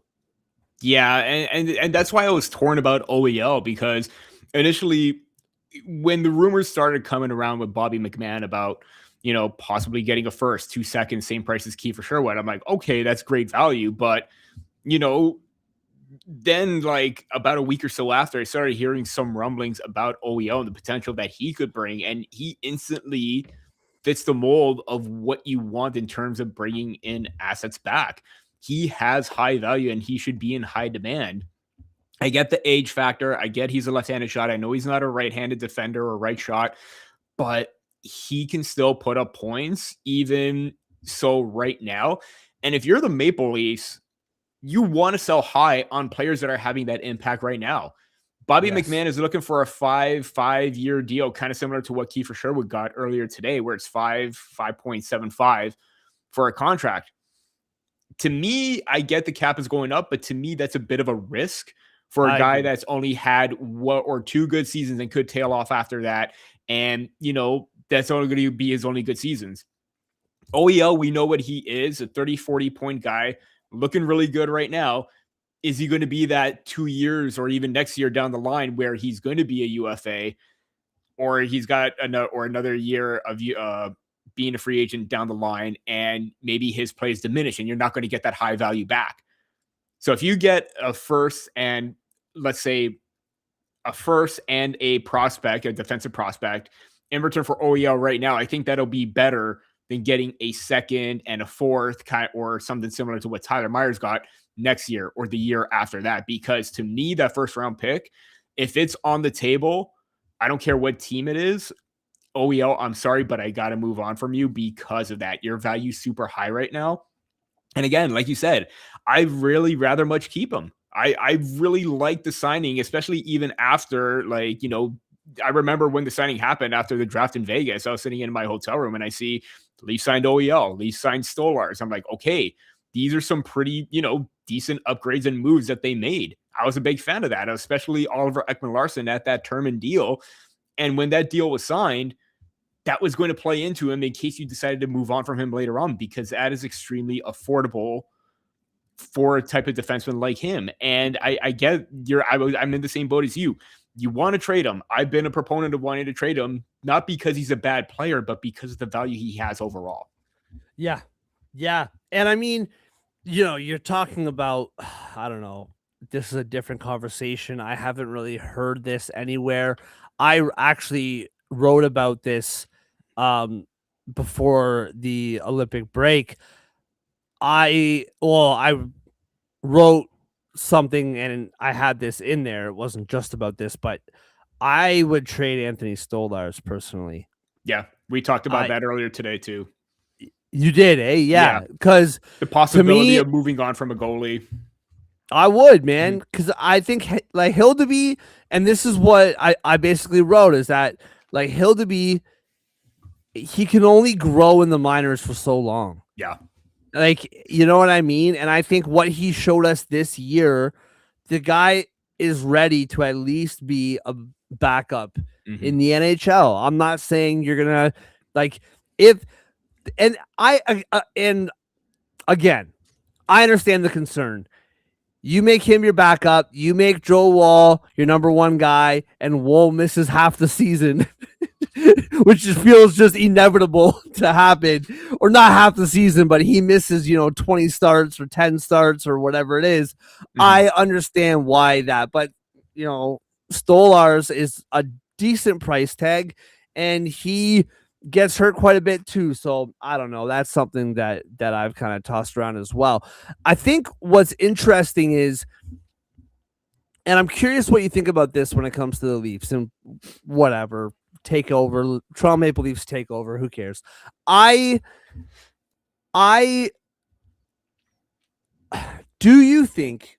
Yeah, and that's why I was torn about OEL, because initially when the rumors started coming around with Bobby McMahon about, possibly getting a first, 2 seconds, same price as Kiefer Sherwood, I'm like, okay, that's great value. But, then like about a week or so after, I started hearing some rumblings about OEL and the potential that he could bring. And he instantly fits the mold of what you want in terms of bringing in assets back. He has high value and he should be in high demand. I get the age factor. I get he's a left-handed shot. I know he's not a right-handed defender or right shot, but he can still put up points even so right now. And if you're the Maple Leafs, you want to sell high on players that are having that impact right now. Bobby McMahon is looking for a 5-year deal, kind of similar to what Kiefer Sherwood got earlier today, where it's 5.75 for a contract. To me, I get the cap is going up, but to me, that's a bit of a risk for a guy that's only had 1 or 2 good seasons and could tail off after that. And, that's only going to be his only good seasons. OEL, we know what he is, a 30, 40 point guy, looking really good right now. Is he going to be that 2 years or even next year down the line where he's going to be a UFA, or he's got another year of being a free agent down the line, and maybe his plays diminish and you're not going to get that high value back? So if you get a first and let's say a first and a prospect, a defensive prospect, in return for OEL right now, I think that'll be better than getting a second and a fourth or something similar to what Tyler Myers got next year or the year after that. Because to me, that first round pick, if it's on the table, I don't care what team it is, OEL, I'm sorry, but I got to move on from you because of that. Your value's super high right now. And again, like you said, I really rather much keep him. I really like the signing, especially even after, like, I remember when the signing happened after the draft in Vegas. I was sitting in my hotel room and I see the Leafs signed OEL, Leafs signed Stolarz. I'm like, okay, these are some pretty, decent upgrades and moves that they made. I was a big fan of that, especially Oliver Ekman-Larsson at that term and deal. And when that deal was signed, that was going to play into him in case you decided to move on from him later on, because that is extremely affordable for a type of defenseman like him. And I get I'm in the same boat as you. You want to trade him. I've been a proponent of wanting to trade him, not because he's a bad player, but because of the value he has overall. Yeah. Yeah. And I mean, you're talking about, I don't know, this is a different conversation. I haven't really heard this anywhere. I actually wrote about this before the Olympic break. I wrote something and I had this in there. It wasn't just about this, but I would trade Anthony Stolarz personally. Yeah, we talked about that earlier today too. You did, eh? Yeah, because the possibility of moving on from a goalie. I would, man, because I think like Hildeby, and this is what I basically wrote is that like Hildeby, he can only grow in the minors for so long. Yeah. Like, you know what I mean? And I think what he showed us this year, the guy is ready to at least be a backup in the NHL. I'm not saying you're gonna like if and and again, I understand the concern. You make him your backup. You make Joe Wall your number one guy, and Wall misses half the season, which just feels just inevitable to happen, or not half the season, but he misses 20 starts or 10 starts or whatever it is. I understand why that, but Stolarz is a decent price tag, and he gets hurt quite a bit too. So I don't know. That's something that I've kind of tossed around as well. I think what's interesting is, and I'm curious what you think about this when it comes to the Leafs and whatever takeover, Toronto Maple Leafs takeover. Who cares? I do you think,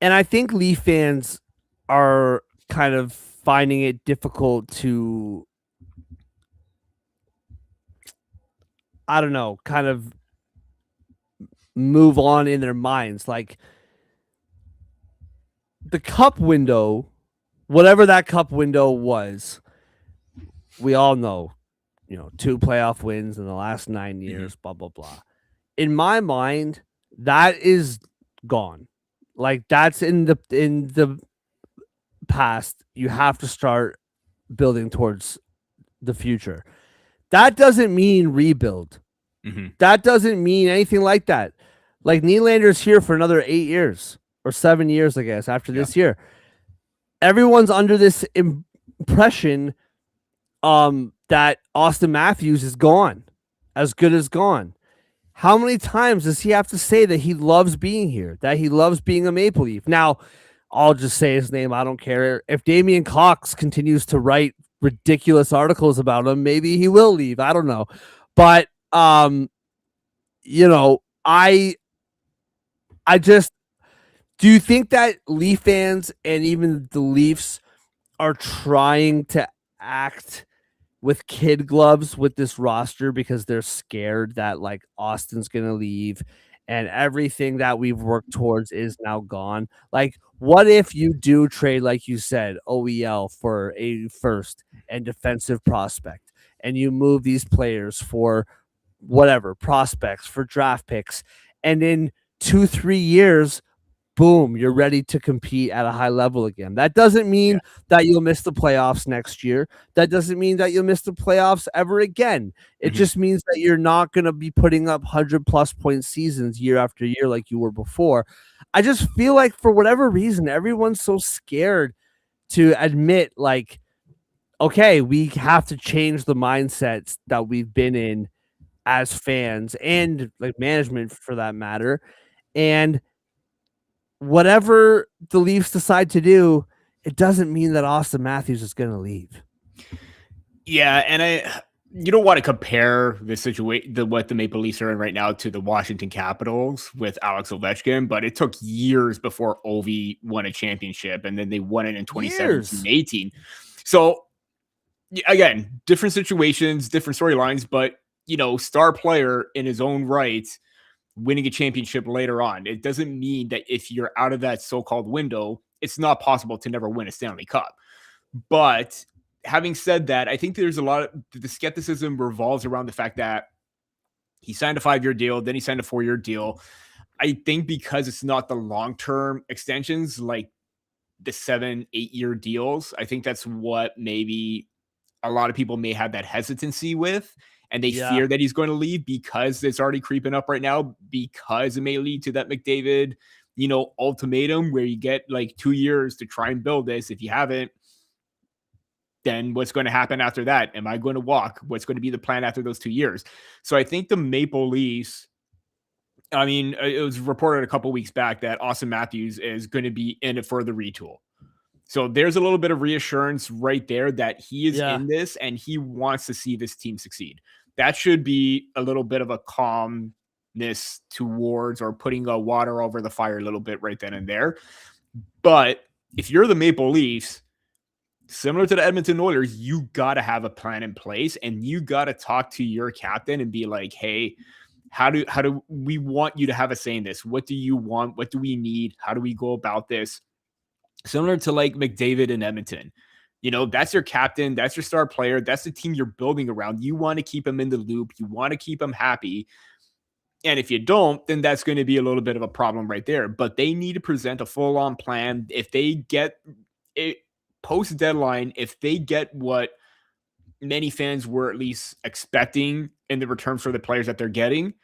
and I think Leaf fans are kind of finding it difficult to, I don't know, kind of move on in their minds. Like the cup window, whatever that cup window was, we all know, 2 playoff wins in the last 9 years, blah, blah, blah. In my mind, that is gone. Like that's in the past. You have to start building towards the future. That doesn't mean rebuild. That doesn't mean anything like that. Like Nylander's here for another 8 years or 7 years, I guess, after this year. Everyone's under this impression that Austin Matthews is gone, as good as gone. How many times does he have to say that he loves being here, that he loves being a Maple Leaf? Now, I'll just say his name. I don't care. If Damian Cox continues to write ridiculous articles about him, maybe he will leave. I don't know. But, I just, do you think that Leaf fans and even the Leafs are trying to act with kid gloves with this roster because they're scared that like Austin's going to leave and everything that we've worked towards is now gone? Like, what if you do trade, like you said, OEL for a first and defensive prospect, and you move these players for whatever prospects for draft picks, and in 2-3 years, boom, you're ready to compete at a high level again. That doesn't mean that you'll miss the playoffs next year. That doesn't mean that you'll miss the playoffs ever again. It just means that you're not going to be putting up 100+ point seasons year after year like you were before. I just feel like for whatever reason, everyone's so scared to admit, like, okay, we have to change the mindsets that we've been in as fans and like management for that matter. And whatever the Leafs decide to do, it doesn't mean that Austin Matthews is going to leave. Yeah, and you don't want to compare the situation, what the Maple Leafs are in right now, to the Washington Capitals with Alex Ovechkin, but it took years before Ovi won a championship, and then they won it in 2017-18. So again, different situations, different storylines, but star player in his own right, winning a championship later on. It doesn't mean that if you're out of that so-called window, it's not possible to never win a Stanley Cup. But having said that, I think there's a lot of the skepticism revolves around the fact that he signed a 5-year deal, then he signed a 4-year deal. I think because it's not the long-term extensions like the 7-8-year deals, I think that's what maybe a lot of people may have that hesitancy with, and they fear that he's going to leave because it's already creeping up right now, because it may lead to that McDavid, ultimatum where you get like 2 years to try and build this. If you haven't, then what's going to happen after that? Am I going to walk? What's going to be the plan after those 2 years? So I think the Maple Leafs, I mean, it was reported a couple weeks back that Austin Matthews is going to be in it for the retool. So there's a little bit of reassurance right there that he is in this and he wants to see this team succeed. That should be a little bit of a calm selfishness towards or putting water over the fire a little bit right then and there. But if you're the Maple Leafs, similar to the Edmonton Oilers, you got to have a plan in place, and you got to talk to your captain and be like, hey, how do we want you to have a say in this? What do you want? What do we need? How do we go about this? Similar to like McDavid in Edmonton. That's your captain. That's your star player. That's the team you're building around. You want to keep him in the loop. You want to keep him happy. And if you don't, then that's going to be a little bit of a problem right there. But they need to present a full-on plan. If they get it post-deadline, if they get what many fans were at least expecting in the return for the players that they're getting,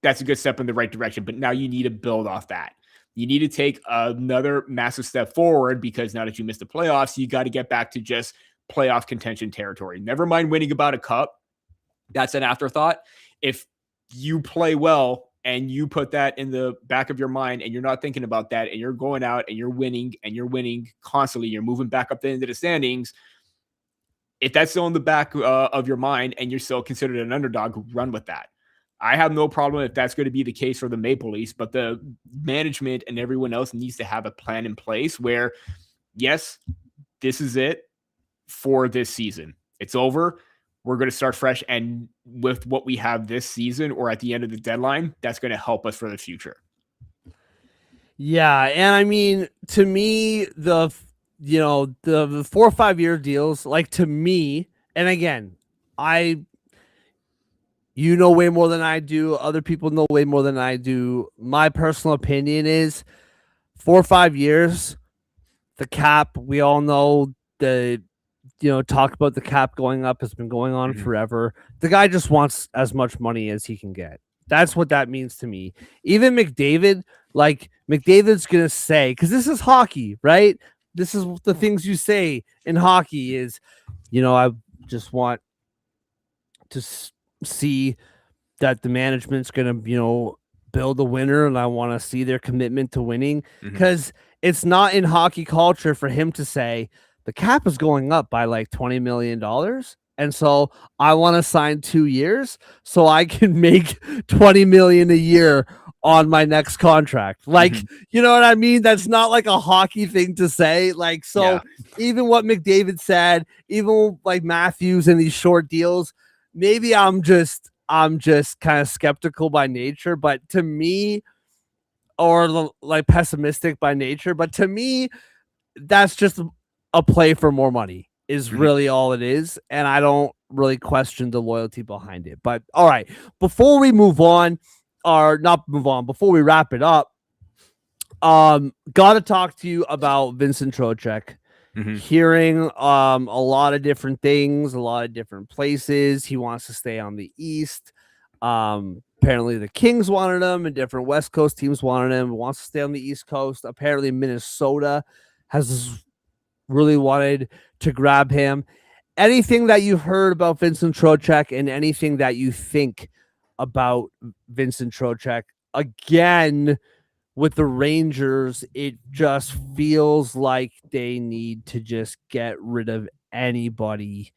that's a good step in the right direction. But now you need to build off that. You need to take another massive step forward, because now that you missed the playoffs, you got to get back to just playoff contention territory. Never mind winning about a cup. That's an afterthought. If you play well and you put that in the back of your mind and you're not thinking about that, and you're going out and you're winning constantly, you're moving back up into the standings. If that's still in the back of your mind and you're still considered an underdog, run with that. I have no problem if that's going to be the case for the Maple Leafs, but the management and everyone else needs to have a plan in place where, yes, this is it for this season. It's over. We're going to start fresh. And with what we have this season or at the end of the deadline, that's going to help us for the future. Yeah. And I mean, to me, the 4 or 5 year deals, like, to me, and again, you know way more than I do. Other people know way more than I do. My personal opinion is 4 or 5 years, the cap, we all know talk about the cap going up has been going on forever. The guy just wants as much money as he can get. That's what that means to me. Even McDavid, like, McDavid's going to say, because this is hockey, right? This is the things you say in hockey is, I just want to see that the management's going to, build a winner, and I want to see their commitment to winning, because it's not in hockey culture for him to say the cap is going up by like $20 million. And so I want to sign 2 years so I can make $20 million a year on my next contract. Like, you know what I mean? That's not like a hockey thing to say. Like, so even what McDavid said, even like Matthews and these short deals, maybe I'm just kind of skeptical by nature, but to me, or like pessimistic by nature, but to me, that's just a play for more money is really all it is. And I don't really question the loyalty behind it. But all right, before we move on, or not move on, before we wrap it up, got to talk to you about Vincent Trocheck. Hearing a lot of different things, a lot of different places. He wants to stay on the East. Apparently the Kings wanted him, and different West Coast teams wanted him. He wants to stay on the East Coast. Apparently Minnesota has really wanted to grab him. Anything that you've heard about Vincent Trocheck and anything that you think about Vincent Trocheck? Again, with the Rangers, it just feels like they need to just get rid of anybody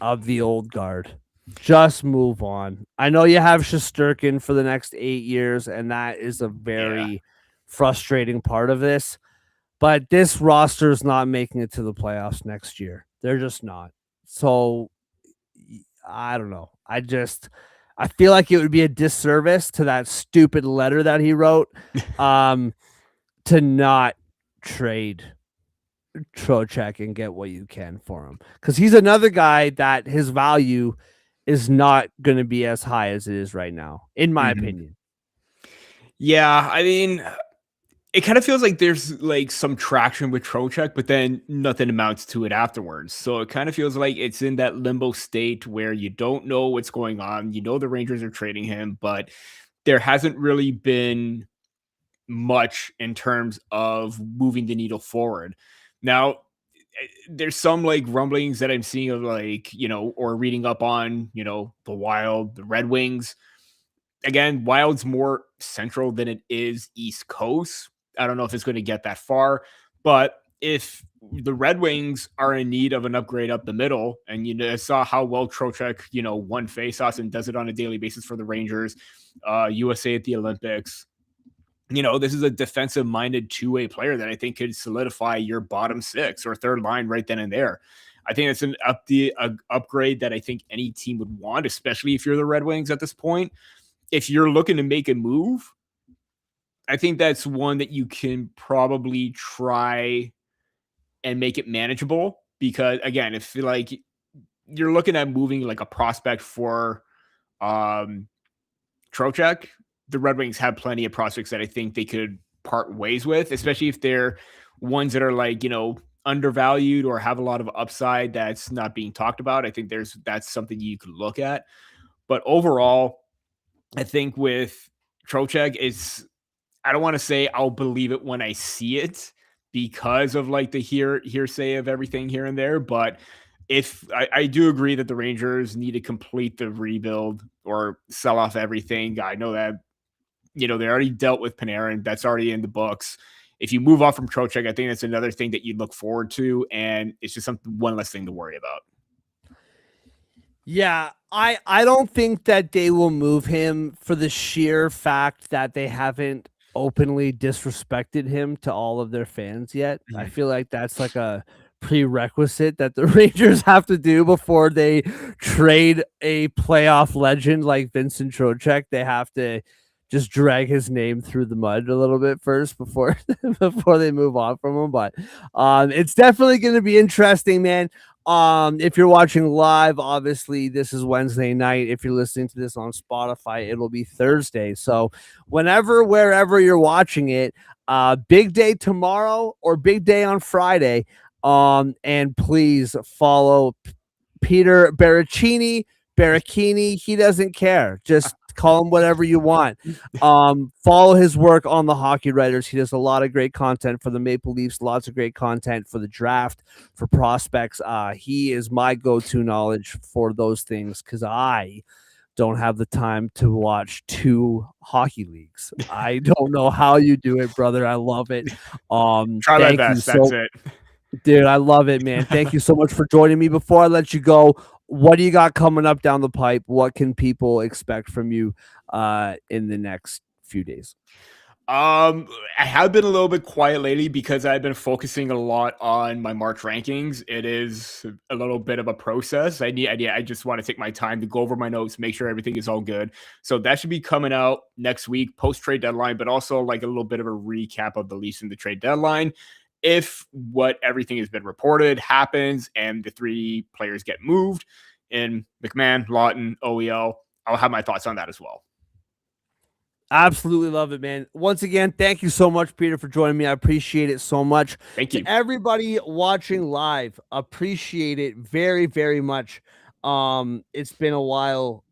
of the old guard. Just move on. I know you have Shesterkin for the next 8 years, and that is a very frustrating part of this. But this roster is not making it to the playoffs next year. They're just not. So I don't know. I feel like it would be a disservice to that stupid letter that he wrote to not trade Trocheck and get what you can for him. Because he's another guy that his value is not going to be as high as it is right now, in my opinion. Yeah, I mean, it kind of feels like there's like some traction with Trocheck, but then nothing amounts to it afterwards. So it kind of feels like it's in that limbo state where you don't know what's going on. You know the Rangers are trading him, but there hasn't really been much in terms of moving the needle forward. Now, there's some like rumblings that I'm seeing of like, or reading up on, the Wild, the Red Wings. Again, Wild's more central than it is East Coast. I don't know if it's going to get that far, but if the Red Wings are in need of an upgrade up the middle, and saw how well Trocheck, won faceoffs and does it on a daily basis for the Rangers, USA at the Olympics. This is a defensive-minded two-way player that I think could solidify your bottom six or third line right then and there. I think it's an upgrade that I think any team would want, especially if you're the Red Wings at this point. If you're looking to make a move, I think that's one that you can probably try and make it manageable, because again, if like you're looking at moving like a prospect for Trocheck, the Red Wings have plenty of prospects that I think they could part ways with, especially if they're ones that are like, undervalued or have a lot of upside that's not being talked about. I think that's something you could look at. But overall, I think with Trocheck, I don't want to say I'll believe it when I see it because of like the hearsay of everything here and there. But if I do agree that the Rangers need to complete the rebuild or sell off everything. I know that, they already dealt with Panarin. That's already in the books. If you move off from Trocheck, I think that's another thing that you look forward to. And it's just one less thing to worry about. Yeah, I don't think that they will move him for the sheer fact that they haven't openly disrespected him to all of their fans yet. Mm-hmm. I feel like that's like a prerequisite that the Rangers have to do before they trade a playoff legend like Vincent Trocheck. They have to just drag his name through the mud a little bit first before they move on from him. But it's definitely going to be interesting, man. If you're watching live, obviously this is Wednesday night. If you're listening to this on Spotify, it'll be Thursday. So wherever you're watching it, big day tomorrow or big day on Friday. And please follow Peter Baracchini. He doesn't care. Just call him whatever you want. Follow his work on the Hockey Writers. He does a lot of great content for the Maple Leafs, lots of great content for the draft, for prospects. He is my go-to knowledge for those things because I don't have the time to watch 2 hockey leagues. I don't know how you do it, brother. I love it. Try my best. That's it. Dude, I love it, man. Thank you so much for joining me. Before I let you go, what do you got coming up down the pipe? What can people expect from you in the next few days? I have been a little bit quiet lately because I've been focusing a lot on my March rankings. It is a little bit of a process. I just want to take my time to go over my notes, make sure everything is all good. So that should be coming out next week, post trade deadline, but also like a little bit of a recap of the Leafs in the trade deadline. If what everything has been reported happens and the 3 players get moved in McMahon, Lawton, OEL, I'll have my thoughts on that as well. Absolutely love it, man. Once again, thank you so much, Peter, for joining me. I appreciate it so much. Thank you. To everybody watching live, appreciate it very, very much. It's been a while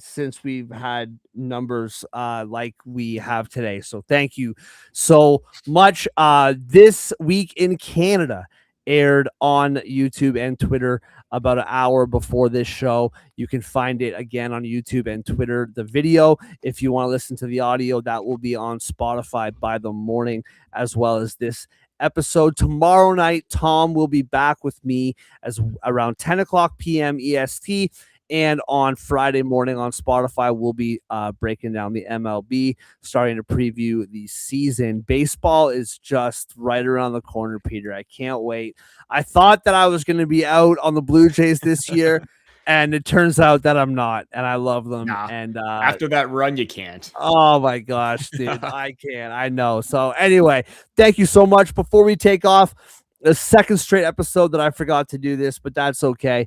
since we've had numbers like we have today. So thank you so much. This Week in Canada aired on YouTube and Twitter about an hour before this show. You can find it again on YouTube and Twitter, the video. If you want to listen to the audio, that will be on Spotify by the morning, as well as this episode. Tomorrow night, Tom will be back with me as around 10 o'clock p.m. EST. And on Friday morning on Spotify, we'll be breaking down the MLB, starting to preview the season. Baseball is just right around the corner, Peter. I can't wait. I thought that I was going to be out on the Blue Jays this year, and it turns out that I'm not, and I love them. Nah, and after that run, you can't. Oh, my gosh, dude. I can't. I know. So anyway, thank you so much. Before we take off, the second straight episode that I forgot to do this, but that's okay.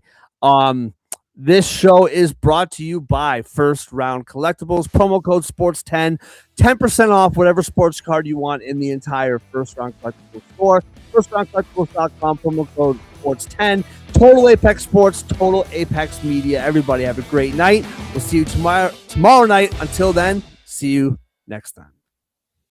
This show is brought to you by First Round Collectibles. Promo code SPORTS10, 10% off whatever sports card you want in the entire First Round Collectibles store. FirstRoundCollectibles.com, promo code SPORTS10. Total Apex Sports, Total Apex Media. Everybody have a great night. We'll see you tomorrow night. Until then, see you next time.